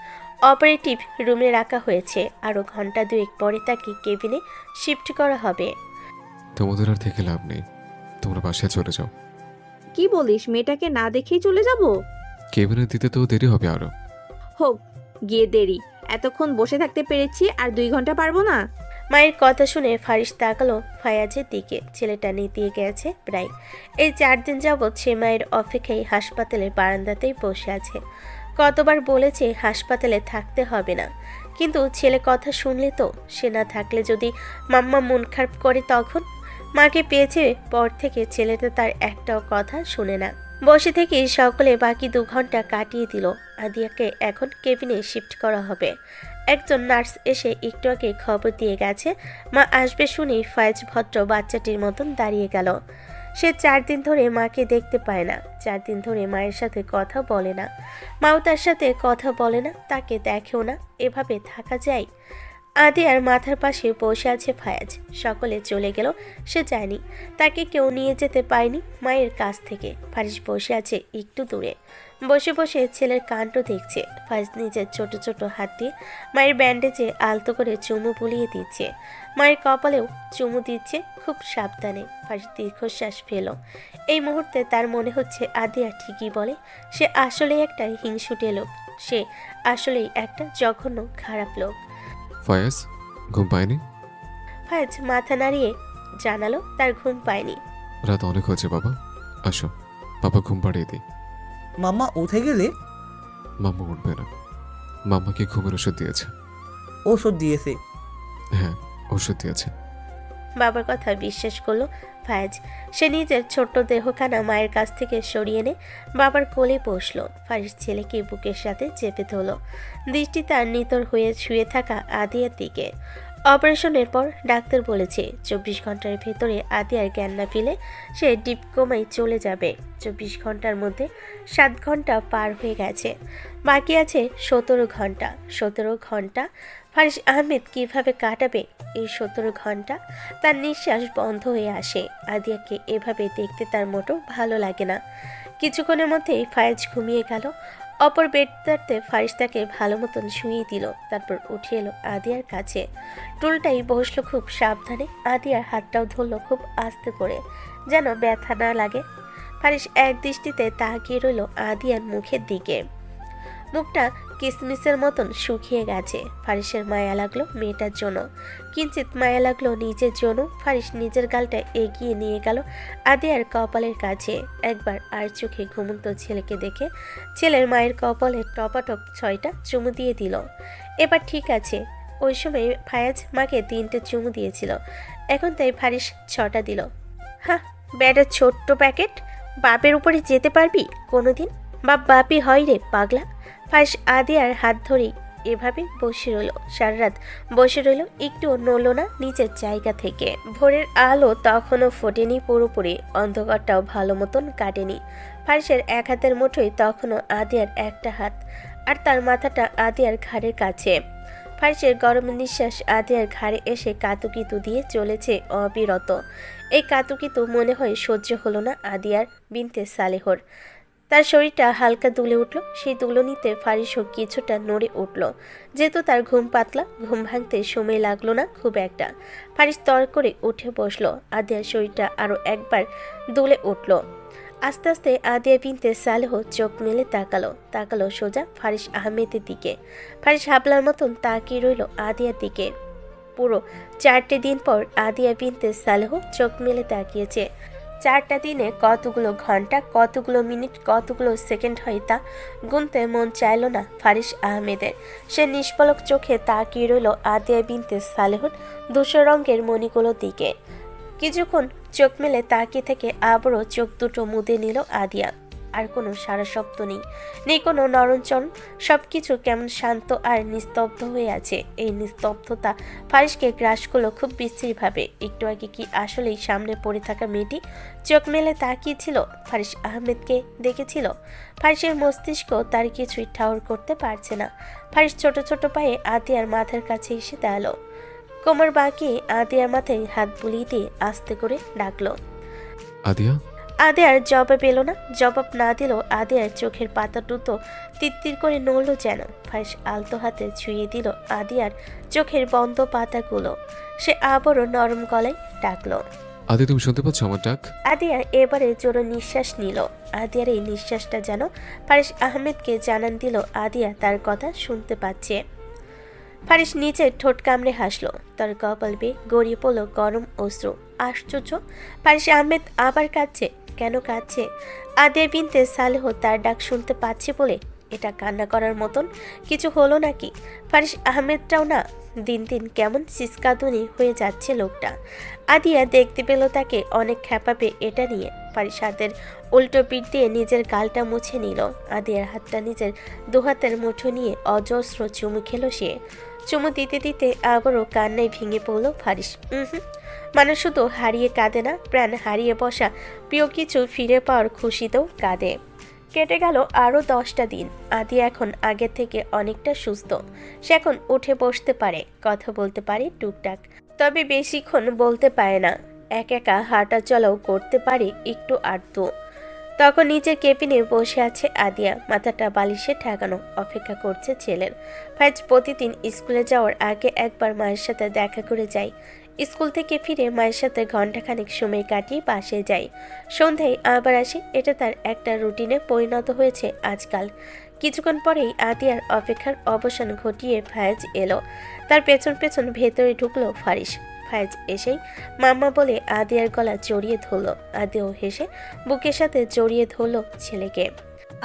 অপারেটিভ রুমে রাখা হয়েছে। আরও ঘণ্টা দুয়েক পরে তাকে কেবিনে শিফট করা হবে। তোমাদের আর থেকে লাভ নেই, তোমরা বাসায় চলে যাও। কি বলিস, মেয়েটাকে না দেখেই চলে যাব? কেবিনে দিতে তো দেরি হবে আরো। হোক গিয়ে দেরি, এতক্ষণ বসে থাকতে পেরেছি, আর 2 ঘন্টা পারবো না? মায়ের কথা শুনে ফারিস তাকালো ফায়াজের দিকে। ছেলেটা নিতিয়ে গেছে প্রায়। এই 4 দিন যাবৎ সে মায়ের অপেক্ষায় হাসপাতালের বারান্দাতেই বসে আছে। কতবার বলেছে হাসপাতালে থাকতে হবে না, কিন্তু ছেলে কথা শুনলে তো। সে না থাকলে যদি মাম্মা মন খারাপ করে তখন? মাকে পেয়েছে পর থেকে ছেলেটা তার একটাও কথা শুনে না। বসে থেকে সকলে বাকি 2 ঘন্টা কাটিয়ে দিল। আদিয়াকে এখন কেবিনে শিফট করা হবে। একজন নার্স এসে একটু আগে খবর দিয়ে গেছে মা আসবে শুনে ফায়েজ ভদ্র বাচ্চাটির মতন দাঁড়িয়ে গেল। সে 4 দিন ধরে মাকে দেখতে পায় না, 4 দিন ধরে মায়ের সাথে কথা বলে না, মাও তার সাথে কথা বলে না, তাকে দেখেও না। এভাবে থাকা যায়? আদিয়ার মাথার পাশে বসে আছে ফায়াজ। সকলে চলে গেল, সে যায়নি। তাকে কেউ নিয়ে যেতে পায়নি মায়ের কাছ থেকে। ফারিস বসে আছে একটু দূরে, বসে বসে ছেলের কাণ্ড দেখছে। ফারিস নিজের ছোট ছোট হাত দিয়ে মায়ের ব্যান্ডেজে আলতো করে চুমু বুলিয়ে দিচ্ছে, মায়ের কপালেও চুমু দিচ্ছে খুব সাবধানে। ফারিস দীর্ঘশ্বাস ফেল। এই মুহূর্তে তার মনে হচ্ছে আদিয়া ঠিকই বলে, সে আসলেই একটা হিংসুটে লোক, সে আসলেই একটা জঘন্য খারাপ লোক। ফায়াজ, ঘুম পায়নি? ফায়াজ মাথা নাড়িয়ে জানালো তার ঘুম পায়নি। রাত অনেক হয়েছে বাবা, আসো বাবা ঘুম পাড়িয়ে দিই। মাম্মা উঠে গেলে? মাম্মা উঠবে না, মাম্মাকে ঘুমের ওষুধ দিয়েছে। ওষুধ দিয়েছে? হ্যাঁ, ওষুধ দিয়েছে। বাবার কথা বিশ্বাস করলো ফায়াজ। সে নিজের ছোট্ট দেহখানা মায়ের কাছ থেকে সরিয়ে এনে বাবার কোলে বসলো। ফারিস ছেলেকে বুকের সাথে চেপে ধরল, দৃষ্টি তার নিতর হয়ে শুয়ে থাকা আদিয়ার দিকে। অপারেশনের পর ডাক্তার বলেছে 24 ঘন্টার ভেতরে আদিয়ার জ্ঞান না ফিরে সে ডিপ কোমায় চলে যাবে। 24 ঘন্টার মধ্যে 7 ঘন্টা পার হয়ে গেছে, বাকি আছে 17 ঘন্টা। 17 ঘন্টা ফারিস আহমেদ কিভাবে কাটাবে এই 17 ঘন্টা? তার নিঃশ্বাস বন্ধ হয়ে আসে। আদিয়াকে এভাবে দেখতে তার মোটেও ভালো লাগে না। কিছুক্ষণের মধ্যেই ফায়েজ ঘুমিয়ে গেল। অপর বেডটাতে ফারিস তাকে ভালো মতন শুয়ে দিল, তারপর উঠে এলো আদিয়ার কাছে। টুলটাই বসলো খুব সাবধানে, আদিয়ার হাতটাও ধরলো খুব আস্তে করে, যেন ব্যথা না লাগে। ফারিস এক দৃষ্টিতে তাকিয়ে রইল আদিয়ার মুখের দিকে। মুখটা কিসমিসের মতন শুকিয়ে গেছে। ফারিসের মায়া লাগলো মেয়েটার জন্য, কিঞ্চিত মায়া লাগলো নিজের জন্য। ফারিস নিজের গালটা এগিয়ে নিয়ে গেল আদিয়ার কপালের কাছে। একবার আর চোখে ঘুমন্ত ছেলেকে দেখে ছেলের মায়ের কপালে টপাটপ 6টা চুমু দিয়ে দিল। এবার ঠিক আছে, ওই সময় ফায়াজ মাকে 3টে চুমু দিয়েছিল, এখন তাই ফারিস 6টা দিল। হ্যাঁ, ব্যাটার ছোট্ট প্যাকেট, বাপের উপরে যেতে পারবি কোনোদিন? বাপ বাপি হয় রে পাগলা। ফারিস আদিয়ার হাত ধরেই এভাবে বসে রইল, সারা রাত বসে রইল, একটুও নড়ল না নিজের জায়গা থেকে। ভোরের আলো তখনও ফোটেনি পুরোপুরি, অন্ধকারটাও ভালো মতন কাটেনি। ফারিসের এক হাতের মুঠোয় তখনও আদিয়ার একটা হাত, আর তার মাথাটা আদিয়ার ঘাড়ের কাছে। ফারিসের গরম নিঃশ্বাস আদিয়ার ঘাড়ে এসে কাতুকিতু দিয়ে চলেছে অবিরত। এই কাতুকিতু মনে হয় সহ্য হলো না আদিয়ার বিনতে সালেহর। তার শরীরটা হালকা দুলে উঠল, সেই দুলনিতে ফারিসও কিছুটা নড়ে উঠল। যেহেতু তার ঘুম পাতলা, ঘুম ভাঙতে সময় লাগলো না খুব একটা। ফারিস তর করে উঠে বসলো, আদিয়ার শরীরটা আরও একবার দুলে উঠল। আস্তে আস্তে আদিয়া বিনতে সালেহ চোখ মেলে তাকালো সোজা ফারিস আহমেদের দিকে। ফারিস হাবলার মতন তাকিয়ে রইল আদিয়ার দিকে। পুরো 4টে দিন পর আদিয়া বিনতে সালেহ চোখ মেলে তাকিয়েছে। 4টা দিনে কতগুলো ঘন্টা, কতগুলো মিনিট, কতগুলো সেকেন্ড হয় তা গুনতে মন চাইল না ফারিস আহমেদের। সে নিষ্পলক চোখে তাকিয়ে রইল আদিয়া বিনতে সালেহর ধূসর রঙের মণিগুলোর দিকে। কিছুক্ষণ চোখ মেলে তাকিয়ে থেকে আবারও চোখ দুটো মুদে নিল আদিয়া। আর কোনো সারা শব্দ নেই কোনো নরঞ্চরণ, সব কিছু কেমন শান্ত আর নিস্তব্ধ হয়ে আছে। এই নিস্তব্ধতা ফারিসকে গ্রাস করলো খুব বিশ্রীভাবে। একটু আগে কি আসলেই সামনে পড়ে থাকা মেয়েটি চোখ মেলে তাকিয়েছিল, ফারিস আহমেদকে দেখেছিল? ফারিসের মস্তিষ্ক তার কিছুই ঠাউর করতে পারছে না। ফারিস ছোট ছোট পায়ে আদিয়ার মাথার কাছে এসে দাঁড়ালো, কোমর বাঁকিয়ে আদিয়ার মাথায় হাত বুলিয়ে দিয়ে আস্তে করে ডাকলো, আদিয়া। আদিয়ার জবাব এলো না। জবাব না দিলেও আদিয়ার চোখের পাতা দুটো তিত্তির করে নড়ল যেন। ফারিস আলতো হাতে ছুঁয়ে দিল আদিয়ার চোখের বন্ধ পাতাগুলো। সে আবারও নরম গলায় ডাকলো, আদি, তুমি শুনতে পাচ্ছ আমার ডাক? আদিয়া এবারে জোরে নিঃশ্বাস নিল। আদিয়ার এই নিঃশ্বাসটা যেন ফারিস আহমেদকে জানান দিল আদিয়া তার কথা শুনতে পাচ্ছে। ফারিস নিচের ঠোঁট কামড়ে হাসলো, তার কপাল বেয়ে গড়িয়ে পড়ল গরম অশ্রু। আশ্চর্য, ফারিস আহমেদ আবার কাঁদছে। কেন কাঁদছে? আদিয়া বিনতে সালেহ তার ডাক শুনতে পাচ্ছে বলে? এটা কান্না করার মতন কিছু হলো নাকি? ফারিস আহমেদটাও না, দিন দিন কেমন সিসকাদুনি হয়ে যাচ্ছে লোকটা। আদিয়া দেখতে পেল তাকে অনেক খ্যাপাবে এটা নিয়ে। ফারিস হাতের উল্টো পিঠ দিয়ে নিজের গালটা মুছে নিল। আদিয়ার হাতটা নিজের দুহাতের মুঠো নিয়ে অজস্র চুমু খেলো সে। চুমু দিতে দিতে আবারও কান্নায় ভেঙে পড়ল ফারিস। মানুষ শুধু হারিয়ে কাঁদে না, প্রাণ হারিয়ে বসা প্রিয় কিছু ফিরে পাওয়ার খুশিতেও কাঁদে। কেটে গেল আরও 10টা দিন। আদিয়া এখন আগের থেকে অনেকটা সুস্থ। সে এখন উঠে বসতে পারে, কথা বলতে পারে টুকটাক, তবে বেশিক্ষণ বলতে পারে না। একা হাঁটা চলাও করতে পারে একটু আধটু। তখন নিজের কেবিনে বসে আছে আদিয়া, মাথাটা বালিশে ঠেকানো, অপেক্ষা করছে ছেলের। ফাইজ প্রতিদিন স্কুলে যাওয়ার আগে একবার মায়ের সাথে দেখা করে যায়। স্কুল থেকে ফিরে মায়ের সাথে ঘণ্টাখানেক সময় কাটিয়ে বাসে যায়। সন্ধ্যায় আবার আসে। এটা তার একটা রুটিনে পরিণত হয়েছে আজকাল। কিছুক্ষণ পরেই আদিয়ার অপেক্ষার অবসান ঘটিয়ে ফায়েজ এলো। তার পেছন পেছন ভেতরে ঢুকলো ফারিস। ফায়েজ এসেই মাম্মা বলে আদিয়ার গলা জড়িয়ে ধরল। আদিও হেসে বুকের সাথে জড়িয়ে ধরল ছেলেকে।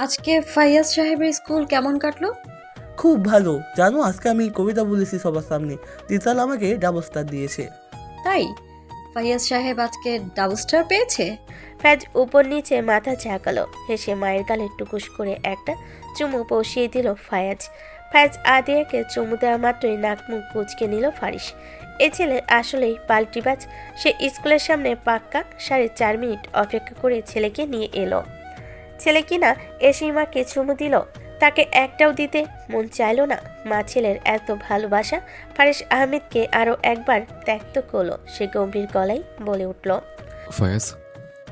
আজকে ফাইয়াজ সাহেবের স্কুল কেমন কাটলো? খুব ভালো। জানো, আজকে আমি কবিতা বলেছি সবার সামনে। টিচার আমাকে ডাবল স্টার দিয়েছে। তাই ফাইয়াজ সাহেব আজকে ডাবল স্টার পেয়েছে? ফায়েজ উপর নিচে মাথা ঝাঁকালো। হেসে মায়ের গালে টুকুস করে একটা চুমু বসিয়ে দিল ফায়েজ। ফায়েজ আদিয়াকে চুমু দেওয়া মাত্রই নাক মুখ কুঁচকে নিল ফারিস। এ ছেলে আসলেই পাল্টিবাজ। সে স্কুলের সামনে পাক্কা 4.5 মিনিট অপেক্ষা করে ছেলেকে নিয়ে এলো। ছেলে কিনা এসেই মাকে চুমু দিল। তাকে একটাও দিতে মন চাইল না। মা ছেলের এত ভালোবাসা ফারিস আহমেদকে আরও একবার ত্যক্ত করলো। সে গম্ভীর গলায় বলে উঠল, ফায়াজ,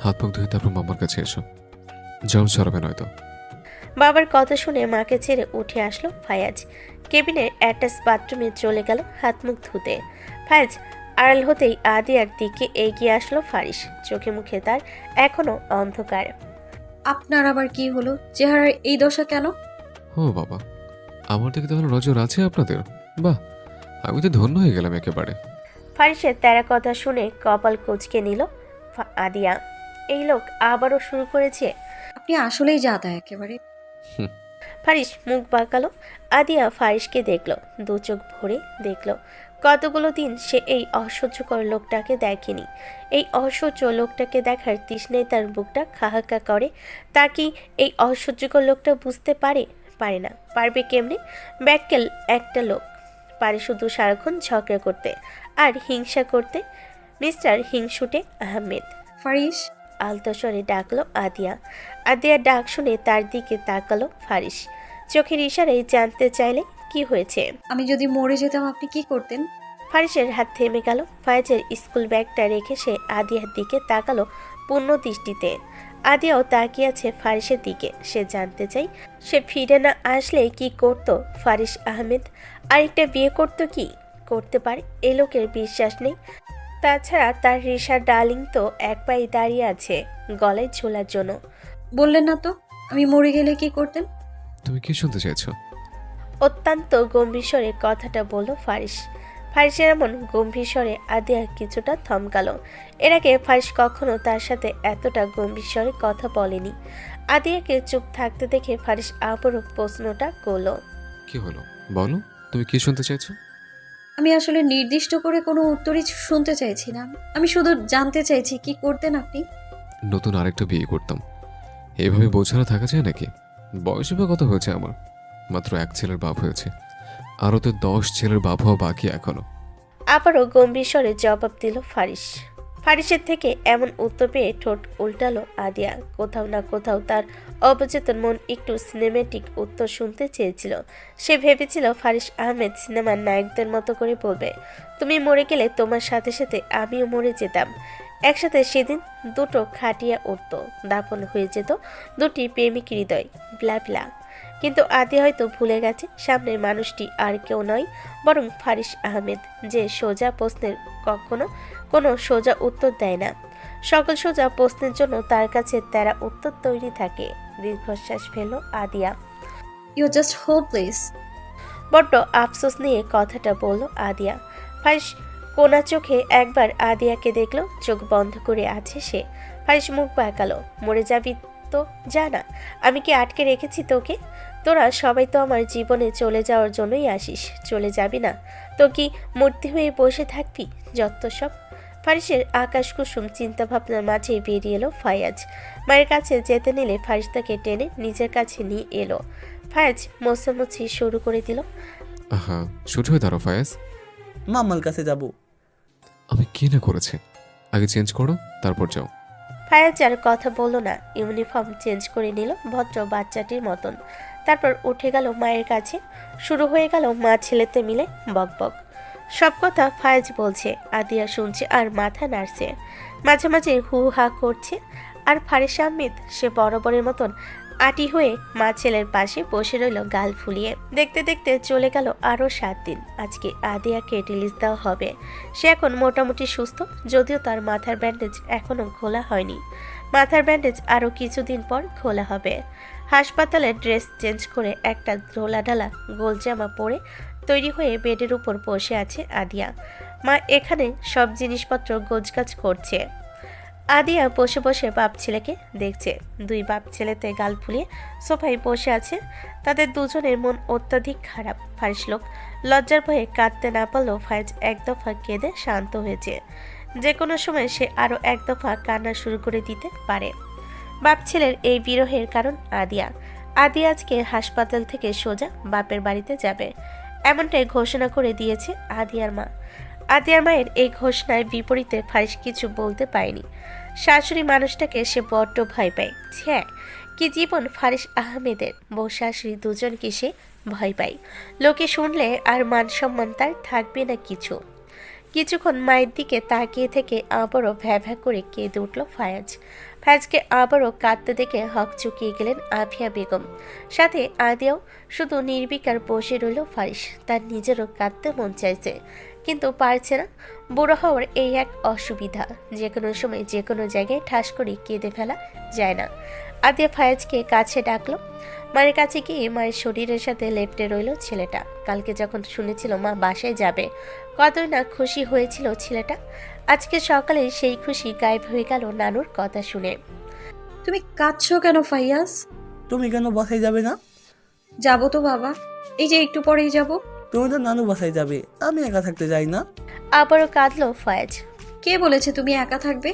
হাত মুখ ধুয়ে তারপর মামার কাছে এসো। জ্বর ছড়াবে নয়তো। বাবার কথা শুনে মাকে ছেড়ে উঠে আসলো ফায়াজ। কেবিনের অ্যাটাচ বাথরুমে চলে গেল হাত মুখ ধুতে। ফায়াজ আড়াল হতেই আদিয়ার দিকে এগিয়ে আসলো ফারিস। চোখে মুখে তার এখনো অন্ধকার। আপনার আবার কি হলো? চেহারার এই দশা কেন? ও বাবা, আমার দিকে তাহলে নজর আছে আপনাদের? বাহ, আমি তো ধন্য হয়ে গেলাম একেবারে। ফারিসের তেরা কথা শুনে কপাল কুঁচকে নিল আদিয়া। এই লোক আবারও শুরু করেছে। আপনি আসলেই জাদা একেবারে। ফারিস মুখ বাঁকালো। আদিয়া ফারিসকে দেখলো, দু চোখ ভরে দেখলো। কতগুলো দিন সে এই অসহ্যকর লোকটাকে দেখেনি। এই অসহ্য লোকটাকে দেখার তৃষ্ণায় তার বুকটা খাহাকা করে। তা কি এই অসহ্যকর লোকটা বুঝতে পারে? পারে না। পারবে কেমনে? ব্যাককেল একটা লোক পারে শুধু সারাক্ষণ ঝগড়া করতে আর হিংসা করতে। মিস্টার হিংসুটে আহমেদ। ফারিস, আলতো স্বরে ডাকলো আদিয়া। আদিয়ার ডাক শুনে তার দিকে তাকালো ফারিস। চোখের ইশারায় জানতে চাইলে কি হয়েছে। আমি যদি মরে যেতাম আপনি কি করতেন? ফারিসের হাত থেমে গেল। ফায়েজের স্কুল ব্যাগটা রেখে সে আদিয়ার দিকে তাকালো পূর্ণ দৃষ্টিতে। আদিয়াও তাকিয়ে আছে ফারিসের দিকে। সে জানতে চাই, সে ফিরে না আসলে কি করত ফারিস আহমেদ? আরেকটা বিয়ে করতো কি? করতে পারে, এ লোকের বিশ্বাস নেই। তাছাড়া তার রিশা ডার্লিং তো এক পায়ে দাঁড়িয়ে আছে গলায় ঝোলার জন্য। বললেন না তো আমি মরে গেলে কি করতেন? তুমি কি শুনতে চাইছো? অত্যন্ত গম্ভীর স্বরে কথাটা বলল ফারিস। ফারিসের এমন গম্ভীর স্বরে আদিয়া কিছুটা থমকালো। এর আগে ফারিস কখনো তার সাথে এতটা গম্ভীর স্বরে কথা বলেনি। আদিয়াকে চুপ থাকতে দেখে ফারিস আবারও প্রশ্নটা করলো, কি হলো বলো, তুমি কি শুনতে চাইছো? আমি আসলে নির্দিষ্ট করে কোনো উত্তরই শুনতে চাইছি না। আমি শুধু জানতে চাইছি কি করতেন আপনি? নতুন আরেকটা বিয়ে করতাম। এভাবে বোঝানো থাকা যায় নাকি? বয়সে বা কত হয়েছে আমার? মাত্র এক ছেলের বাপ হয়েছে, আরও তো 10 ছেলের বাপ হওয়া বাকি এখনো। আবারও গম্ভীর স্বরে জবাব দিল ফারিস। ফারিসের থেকে এমন উত্তর পেয়ে ঠোঁট উল্টালো আদিয়া। কোথাও না কোথাও তার অবচেতন মন একটু সিনেমেটিক উত্তর শুনতে চেয়েছিল। সে ভেবেছিল ফারিস আহমেদ সিনেমার নায়কদের মতো করে বলবে, তুমি মরে গেলে তোমার সাথে সাথে আমিও মরে যেতাম। একসাথে সেদিন দুটো খাটিয়া উঠত, দাপন হয়ে যেত দুটি প্রেমিক হৃদয়, ব্লা ব্লা। কিন্তু আদি হয়তো ভুলে গেছে সামনের মানুষটি আর কেউ নয়, বরং ফারিস আহমেদ, যে সোজা প্রশ্নের কখনো কোনো সোজা উত্তর দেয় না। সকল সোজা প্রশ্নের জন্য তার কাছে তেরা উত্তর তৈরি থাকে। দীর্ঘশ্বাস ফেলল আদিয়া। You just hopeless. বড্ড আফসোস নিয়ে কথাটা বলল আদিয়া। ফারিস কোনা চোখে একবার আদিয়াকে দেখলো, চোখ বন্ধ করে আছে সে। ফারিস মুখ বাঁকালো। মরে যাবি তো জানা, আমি কি আটকে রেখেছি তোকে? তোরা সবাই তো আমার জীবনে চলে যাওয়ার জন্যই আসিস, চলে যাবি না তো কি মূর্তি হয়ে বসে থাকবি? যত সব। ফারিসের আকাশ কুসুম চিন্তাভাবনার মাঝেই বেরিয়ে এলো ফায়াজ। মায়ের কাছে যেতে নিলে ফারিস তাকে টেনে নিজের কাছে নিয়ে এলো। ফায়াজ মোছামুছি শুরু করে দিল। আহা, ছুটি হয়ে দাঁড়ো ফায়াজ। মাম্মার কাছে যাব। আমি কি না করেছি? আগে চেঞ্জ করো, তারপর যাও। ফায়াজ আর কথা বলল না, ইউনিফর্ম চেঞ্জ করে নিল ভদ্র বাচ্চাটির মতন। তারপর উঠে গেল মায়ের কাছে। শুরু হয়ে গেল মা ছেলেতে মিলে বকবক। সব কথা ফায়াজ বলছে, আদিয়া শুনছে আর মাথা নাড়ছে, মাঝে মাঝে হু হা করছে। আর ফারিস আহমেদ সে বরাবরের মতন আটি হয়ে মা ছেলের পাশে বসে রইল গাল ফুলিয়ে। দেখতে দেখতে চলে গেল আরও 7 দিন। আজকে আদিয়াকে রিলিজ দেওয়া হবে। সে এখন মোটামুটি সুস্থ, যদিও তার মাথার ব্যান্ডেজ এখনও খোলা হয়নি। মাথার ব্যান্ডেজ আরও কিছুদিন পর খোলা হবে। হাসপাতালে ড্রেস চেঞ্জ করে একটা ঢোলাঢালা গোল জামা পরে তৈরি হয়ে বেডের উপর বসে আছে আদিয়া। মা এখানে সব জিনিসপত্র গোছগাছ করছে। আদিয়া বসে বসে বাপ ছেলেকে দেখছে। 2 বাপ ছেলেতে গাল ফুলিয়ে সোফায় বসে আছে। তাদের দুজনের মন অত্যাধিক খারাপ। ফারিস লোক লজ্জার ভয়ে কাঁদতে না পারলেও ফায়েজ এক দফা কেঁদে শান্ত হয়েছে। যে কোনো সময় সে আরও এক দফা কান্না শুরু করে দিতে পারে। বাপ ছেলের এই বিরহের কারণ আদিয়া। আদিয়া আজকে হাসপাতাল থেকে সোজা বাপের বাড়িতে যাবে, এমনটাই ঘোষণা করে দিয়েছে আদিয়ার মা। আদিয়ার মায়ের এই ঘোষণার বিপরীতে ফারিস কিছু বলতে পারেনি। শাশুড়ি মানুষটাকে সে বড্ড ভয় পায়। ছ্যা, কি জীবন ফারিস আহমেদের! বউ শাশুড়ি দুজনকে সে ভয় পায়। লোকে শুনলে আর মান সম্মান তার থাকবে না কিছু। কিছুক্ষণ মায়ের দিকে তাকিয়ে থেকে আবারও ভ্যা ভ্যা করে কেঁদে উঠল ফায়াজ। ফায়াজকে আবারও কাঁদতে দেখে হক চুকিয়ে গেলেন আফিয়া বেগম। সাথে আদিয়াও। শুধু নির্বিকার বসে রইল ফারিস। তার নিজেরও কাঁদতে মন চাইছে, কিন্তু পারছে না। বুড়ো হওয়ার এই এক অসুবিধা, যে কোনো সময় যে কোনো জায়গায় ঠাস করে কেঁদে ফেলা যায় না। আদিয়া ফায়াজকে কাছে ডাকলো। মায়ের কাছে গিয়ে মায়ের শরীরের সাথে লেপ্টে রইল ছেলেটা। কালকে যখন শুনেছিল মা বাসায় যাবে, কতই না খুশি হয়েছিল ছেলেটা। আজকে সকালে সেই খুশি গায়েব হয়ে গেল নানুর কথা শুনে। তুমি কাঁদছো কেন ফাইয়াজ? তুমি কেন বাসায় যাবে না? যাবো তো বাবা, এই যে একটু পরেই যাব। তুমি তো নানু বাসায় যাবে, আমি একা থাকতে যাই না। আবারও কাঁদলো ফায়াজ। কে বলেছে তুমি একা থাকবে?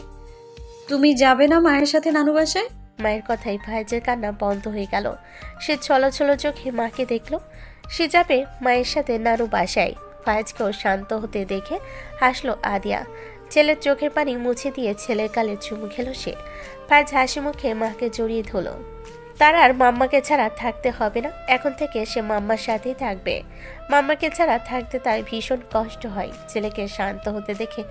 তুমি যাবে না মায়ের সাথে নানু বাসায়? মায়ের কথায় ফায়াজের কান্না বন্ধ হয়ে গেল। সে ছলছল চোখে মাকে দেখল। সে যাবে মায়ের সাথে নানু বাসায়। ফায়াজকেও শান্ত হতে দেখে হাসলো আদিয়া। ছেলের চোখের পানি মুছে দিয়ে ছেলের গালে চুমু খেলো সে। ফায়াজ হাসি মুখে মাকে জড়িয়ে ধরল। তার আর মাম্মাকে ছাড়া থাকতে হবে না, এখন থেকে সে মাম্মার সাথেই থাকবে। মাম্মাকে ছাড়া থাকতে তার ভীষণ কষ্ট হয়। ছেলেকে শান্ত হতে দেখে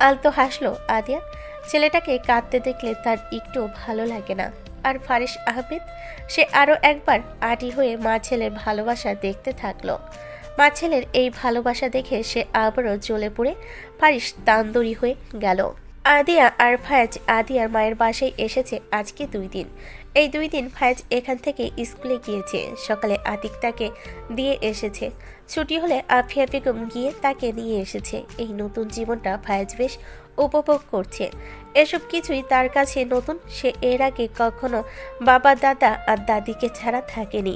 আলতো হাসলো আদিয়া। ছেলেটাকে কাঁদতে দেখলে তার একটু ভালো লাগে না। আর ফারিস আহমেদ, সে আরও একবার আটি হয়ে মা ছেলের ভালোবাসা দেখতে থাকলো। মা ছেলের এই ভালোবাসা দেখে সে আবারও জ্বলে পড়ে ফারিস তান্দুরি হয়ে গেল। আদিয়া আর ফায়াজ আদিয়ার মায়ের বাসায় এসেছে আজকে 2 দিন। এই 2 দিন ফায়াজ এখান থেকে স্কুলে গিয়েছে। সকালে আতিক তাকে দিয়ে এসেছে। ছুটি হলে আফিয়া বেগম গিয়ে তাকে নিয়ে এসেছে। এই নতুন জীবনটা ফায়াজ বেশ উপভোগ করছে। এসব কিছুই তার কাছে নতুন। সে এর আগে কখনো বাবা, দাদা আর দাদিকে ছাড়া থাকেনি।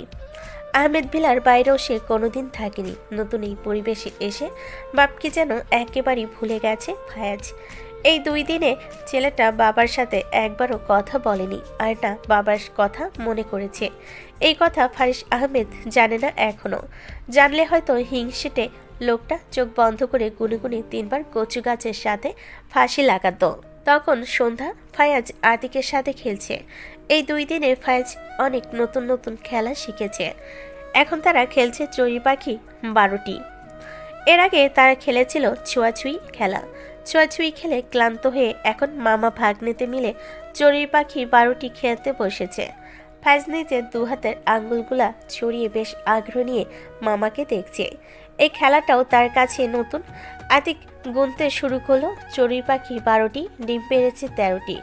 আহমেদ ভিলার বাইরেও সে কোনোদিন থাকেনি। নতুন এই পরিবেশে এসে বাপকে যেন একেবারেই ভুলে গেছে ফায়াজ। এই 2 দিনে ছেলেটা বাবার সাথে একবারও কথা বলেনি, আর না বাবার কথা মনে করেছে। এই কথা ফারিস আহমেদ জানে না এখনো। জানলে হয়তো হিংসেটে লোকটা চোখ বন্ধ করে গুনে গুনে 3 বার কচু গাছের সাথে ফাঁসি লাগাতো। তখন সন্ধ্যা, ফায়াজ আতিকের সাথে খেলছে। এই 2 দিনে ফায়াজ অনেক নতুন নতুন খেলা শিখেছে। এখন তারা খেলছে চড়ুই পাখি 12টি। এর আগে তারা খেলেছিল ছোঁয়াছুঁই খেলা। ছোঁয়াছুঁই খেলে ক্লান্ত হয়ে এখন মামা ভাগ্নেতে মিলে চড়ুই পাখি 12টি খেলতে বসেছে। ফায়াজ নিজের 2 হাতের আঙ্গুলগুলা ছড়িয়ে বেশ আগ্রহ নিয়ে মামাকে দেখছে। এই খেলাটাও তার কাছে নতুন। আতিক গুনতে শুরু করলো। চড়ুই পাখি 12টি, ডিম পেড়েছে 13টি।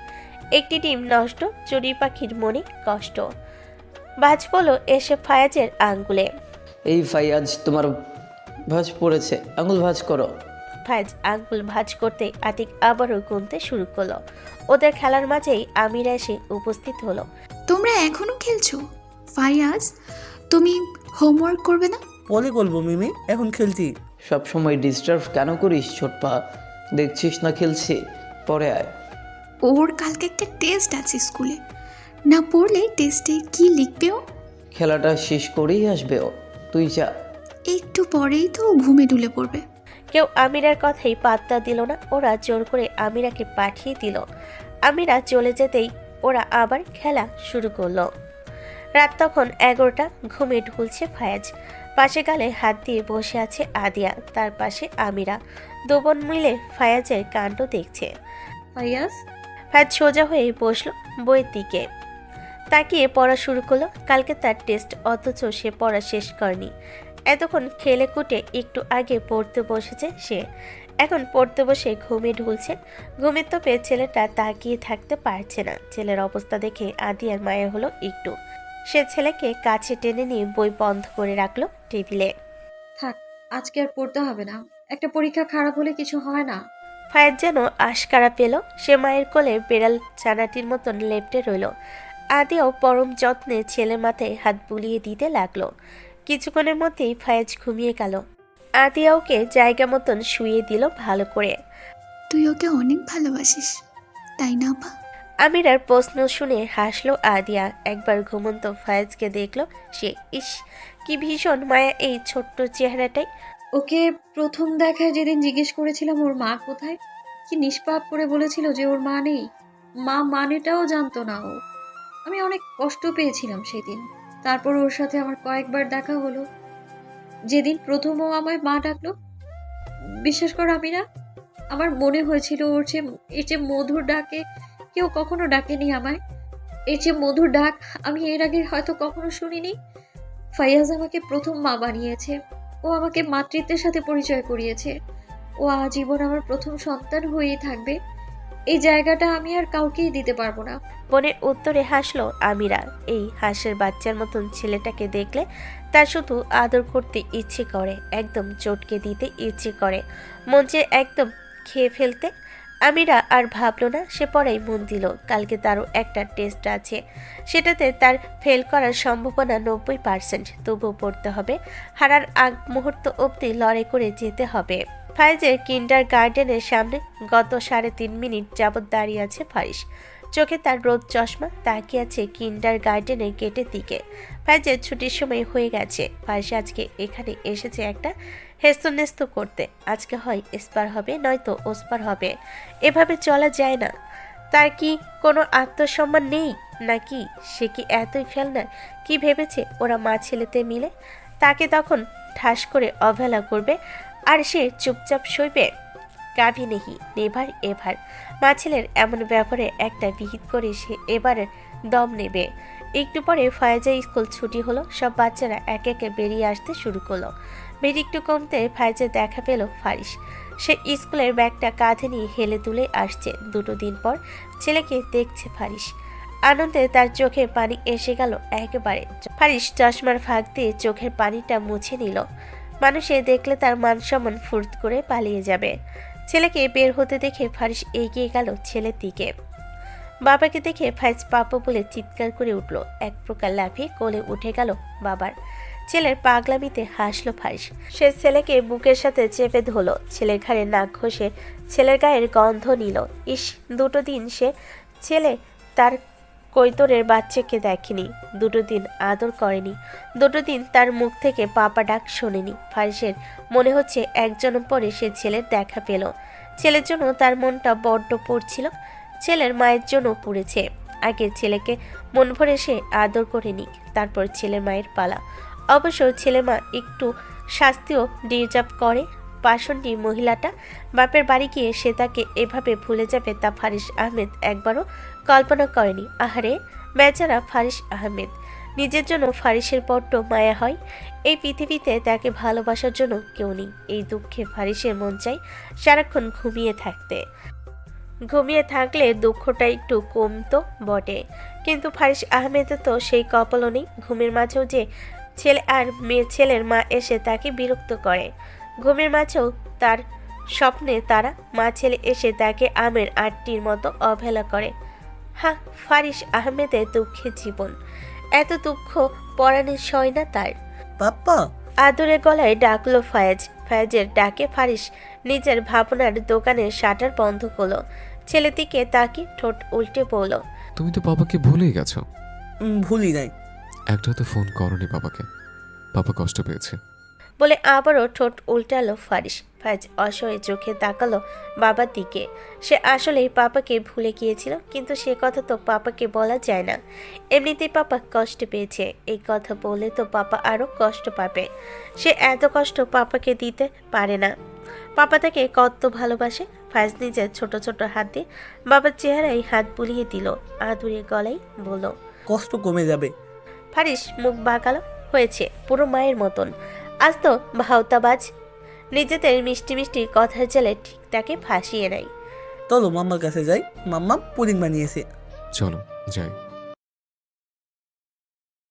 একটি ডিম নষ্ট। চড়ুই পাখির মনে কষ্ট। ভাঁজ পড়ল এসে ফায়াজের আঙ্গুলে। এই ফায়াজ, তোমার ভাঁজ পড়েছে, আঙুল ভাঁজ করো। ফায়াজ আঙ্গুল ভাঁজ করতে আতিক আবারও গুনতে শুরু করলো। ওদের খেলার মাঝেই আমিরা এসে উপস্থিত হলো। তোমরা এখনো খেলছো? ফায়াজ, তুমি হোমওয়ার্ক করবে না? পরে করবো মিমি, এখন খেলছি। সব সময় ডিস্টার্ব কেন করিস ছোটপা? দেখছিস না খেলছি, পরে আয়। ওর কালকে একটা টেস্ট আছে স্কুলে, না পড়লে টেস্টে কি লিখবে ও? খেলাটা শেষ করেই আসবে ও, তুই যা। একটু পরেই তো ও ঘুমে ঢুলে পড়বে। কেউ আমিরার কথাই পাত্তা দিল না। ওরা জোর করে আমিরাকে পাঠিয়ে দিল। আমিরা চলে যেতেই ওরা আবার খেলা শুরু করলো। রাত তখন 11টা। ঘুমে ঢুলছে ফায়াজ। পাশে গালে হাত দিয়ে বসে আছে আদিয়া, তার পাশে আমিরা। দুবোন মিলে ফায়াজের কাণ্ড দেখছে। ফাইয়াজ, ফায়াজ সোজা হয়ে বসলো বইয়ের দিকে, তাকিয়ে পড়া শুরু করলো। কালকে তার টেস্ট, অথচ সে পড়া শেষ করেনি। এতক্ষণ খেলে কুটে একটু আগে পড়তে বসেছে সে, এখন পড়তে বসে ঘুমিয়ে ঢুলছে। ঘুমের তোপে ছেলেটা তাকিয়ে থাকতে পারছে না। ছেলের অবস্থা দেখে আদিয়ার মায়া হলো একটু। সে ছেলেকে কাছে টেনে নিয়ে বই বন্ধ করে রাখলো টেবিলে। থাক, আজকে আর পড়তে হবে না। একটা পরীক্ষা খারাপ হলে কিছু হয় না। ফায়াজ যেন আশকারা পেল। সে মায়ের কোলে বেড়াল ছানাটির মতন লেপ্টে রইল। আদিয়াও পরম যত্নে ছেলের মাথায় হাত বুলিয়ে দিতে লাগলো। কিছুক্ষণের মধ্যেই ফায়াজ ঘুমিয়ে গেল। আদিয়া ওকে জায়গা মতন শুইয়ে দিল ভালো করে। তুই ওকে অনেক ভালোবাসিস, তাই না আপা? আমিরার প্রশ্ন শুনে হাসলো আদিয়া। একবার ঘুমন্ত ফায়াজকে দেখলো সে। ইস, কি ভীষণ মায়া এই ছোট্ট চেহারাটাই। ওকে প্রথম দেখায় যেদিন জিজ্ঞেস করেছিলাম ওর মা কোথায়, কি নিষ্পাপ করে বলেছিল যে ওর মা নেই। মা মানেটাও জানতো না ও। আমি অনেক কষ্ট পেয়েছিলাম সেদিন। তারপর ওর সাথে আমার কয়েকবার দেখা হলো। যেদিন প্রথম ও আমায় মা ডাকলো, বিশ্বাস কর আমিরা, আমার মনে হয়েছিল এর চেয়ে মধুর ডাকে কেউ কখনো ডাকেনি আমায়। এর চেয়ে মধুর ডাক আমি এর আগে হয়তো কখনো শুনিনি। ফাইয়াজ আমাকে প্রথম মা বানিয়েছে। ও আমাকে মাতৃত্বের সাথে পরিচয় করিয়েছে। ও আজীবন আমার প্রথম সন্তান হয়েই থাকবে। এই জায়গাটা আমি আর কাউকেই দিতে পারবো না। বোনের উত্তরে হাসলো আমিরা। এই হাঁসের বাচ্চার মতন ছেলেটাকে দেখলে তার শুধু আদর করতে ইচ্ছে করে, একদম চটকে দিতে ইচ্ছে করে, মন চেয়ে একদম খেয়ে ফেলতে। আমিরা আর ভাবলো না, সে পড়াই মন দিল। কালকে তারও একটা টেস্ট আছে, সেটাতে তার ফেল করার সম্ভাবনা 90%। তবুও পড়তে হবে। হারার আগ মুহূর্ত অবধি লড়াই করে যেতে হবে। ফাইজের কিন্ডার গার্ডেনের সামনে গত 3.5 মিনিট যাবৎ দাঁড়িয়ে আছে ফারিস। চোখে তার রোদ চশমা, তাকিয়ে আছে কিন্ডার গার্ডেনের গেটের দিকে। ফাইজের ছুটির সময় হয়ে গেছে। ফারিস আজকে এখানে এসেছে একটা হেস্তনেস্ত করতে। আজকে হয় এসপার হবে, নয়তো ওসপার হবে। এভাবে চলা যায় না। তার কি কোনো আত্মসম্মান নেই নাকি? সে কি এতই ফেলনা? কি ভেবেছে ওরা মা ছেলেতে মিলে তাকে তখন ঠাস করে অবহেলা করবে আর সে চুপচাপ সইবে? কাভি নেহি, নেভার এভার। মা ছেলের এমন ব্যাপারে একটা বিহিত করে সে এবারে দম নেবে। একটু পরে ফায়েজের স্কুল ছুটি হলো। সব বাচ্চারা একে একে বেরিয়ে আসতে শুরু করলো। ভিড় একটু কমতে ফায়েজের দেখা পেল ফারিস। সে স্কুলের ব্যাগটা কাঁধে নিয়ে হেলে তুলে আসছে। 2 দিন পর ছেলেকে দেখছে ফারিস। আনন্দে তার চোখে পানি এসে গেল একেবারে। ফারিস চশমার ফাঁক দিয়ে চোখের পানিটা মুছে নিল। মানুষে দেখলে তার মান সম্মান ফুর্ত করে পালিয়ে যাবে। ছেলেকে বের হতে দেখে ফারিস এগিয়ে গেল ছেলের দিকে। বাবাকে দেখে ফাইজ পাপা বলে চিৎকার করে উঠল। এক প্রকার লাফিয়ে কোলে উঠে গেল বাবার। ছেলের পাগলামিতে হাসলো ফারিস। সে ছেলেকে বুকের সাথে চেপে ধরল। ছেলের ঘাড়ে নাক ঘষে ছেলের গায়ের গন্ধ নিল। ইস, 2 দিন সে ছেলে তার কৈতরের বাচ্চাকে দেখেনি। 2 দিন আদর করেনি। 2 দিন তার মুখ থেকে পাপা ডাক শোনেনি। ফারিসের মনে হচ্ছে একজন পরে সে ছেলের দেখা পেল। ছেলের জন্য তার মনটা বড্ড পড়ছিল। ছেলের মায়ের জন্য পুড়েছে। আগে ছেলেকে মন ভরে সে আদর করে নিক, তারপর ছেলের মায়ের পালা। অবশ্য ছেলে মা একটু শাস্তিও ডিজার্ভ করে। পাষণ্ডী মহিলাটা বাপের বাড়ি গিয়ে সে তাকে এভাবে ভুলে যাবে তা ফারিস আহমেদ একবারও কল্পনা করেনি। আহারে বেচারা ফারিস আহমেদ। নিজের জন্য ফারিসের বড্ড মায়া হয়। এই পৃথিবীতে তাকে ভালোবাসার জন্য কেউ নেই। এই দুঃখে ফারিসের মন চাই সারাক্ষণ ঘুমিয়ে থাকতে। ঘুমিয়ে থাকলে দুঃখটা একটু কমতো বটে, কিন্তু ফারিস আহমেদের তো সেই কপালও নেই। ঘুমের মাঝেও যে ছেলে আর মেয়ে ছেলের মা এসে তাকে বিরক্ত করে। ঘুমের মাঝেও তার স্বপ্নে তারা মা ছেলে এসে তাকে আমের আটটির মতো অবহেলা করে। হ্যাঁ, ফারিস আহমেদের দুঃখের জীবন। এত দুঃখ পরাণে সয় না তার। পাপ্পা। আদরের গলায় ডাকলো ফায়েজ। ফায়েজের ডাকে ফারিস নিজের ভাবনার দোকানের শাটার বন্ধ করলো। ছেলেটিকে তাকিয়ে ঠোঁট উল্টে বলল, তুমি তো বাবাকে ভুলেই গেছো। ভুলি নাই। একটা তো ফোন করনি বাবাকে, বাবা কষ্ট পেয়েছে। বলে আবারও ঠোঁট উল্টালো ফারিস। ফায়েজ অসহায় চোখে তাকালো বাবার দিকে। সে আসলেই পাপাকে ভুলে গিয়েছিল, কিন্তু সে কথা তো পাপাকে বলা যায় না। এমনিতেই পাপা কষ্ট পেয়েছে, এই কথা বললে তো পাপা আরও কষ্ট পাবে। সে এত কষ্ট পাপাকে দিতে পারে না। পাপা তাকে কত ভালোবাসে। ফায়েজ নিজের ছোট ছোট হাত দিয়ে বাবার চেহারায় হাত বুলিয়ে দিল, আদুরে গলায় বলল, কষ্ট কমে যাবে। ফারিস মুখ বাঁকালো, হয়েছে পুরো মায়ের মতন। আজ তো ভাওতাবাজ। নিজেদের মিষ্টি মিষ্টি কথার জেলে ঠিক তাকে ফাঁসিয়ে নেয়। চলো মাম্মার কাছে যাই, মাম্মা পুডিং বানিয়েছে। চলো যাই।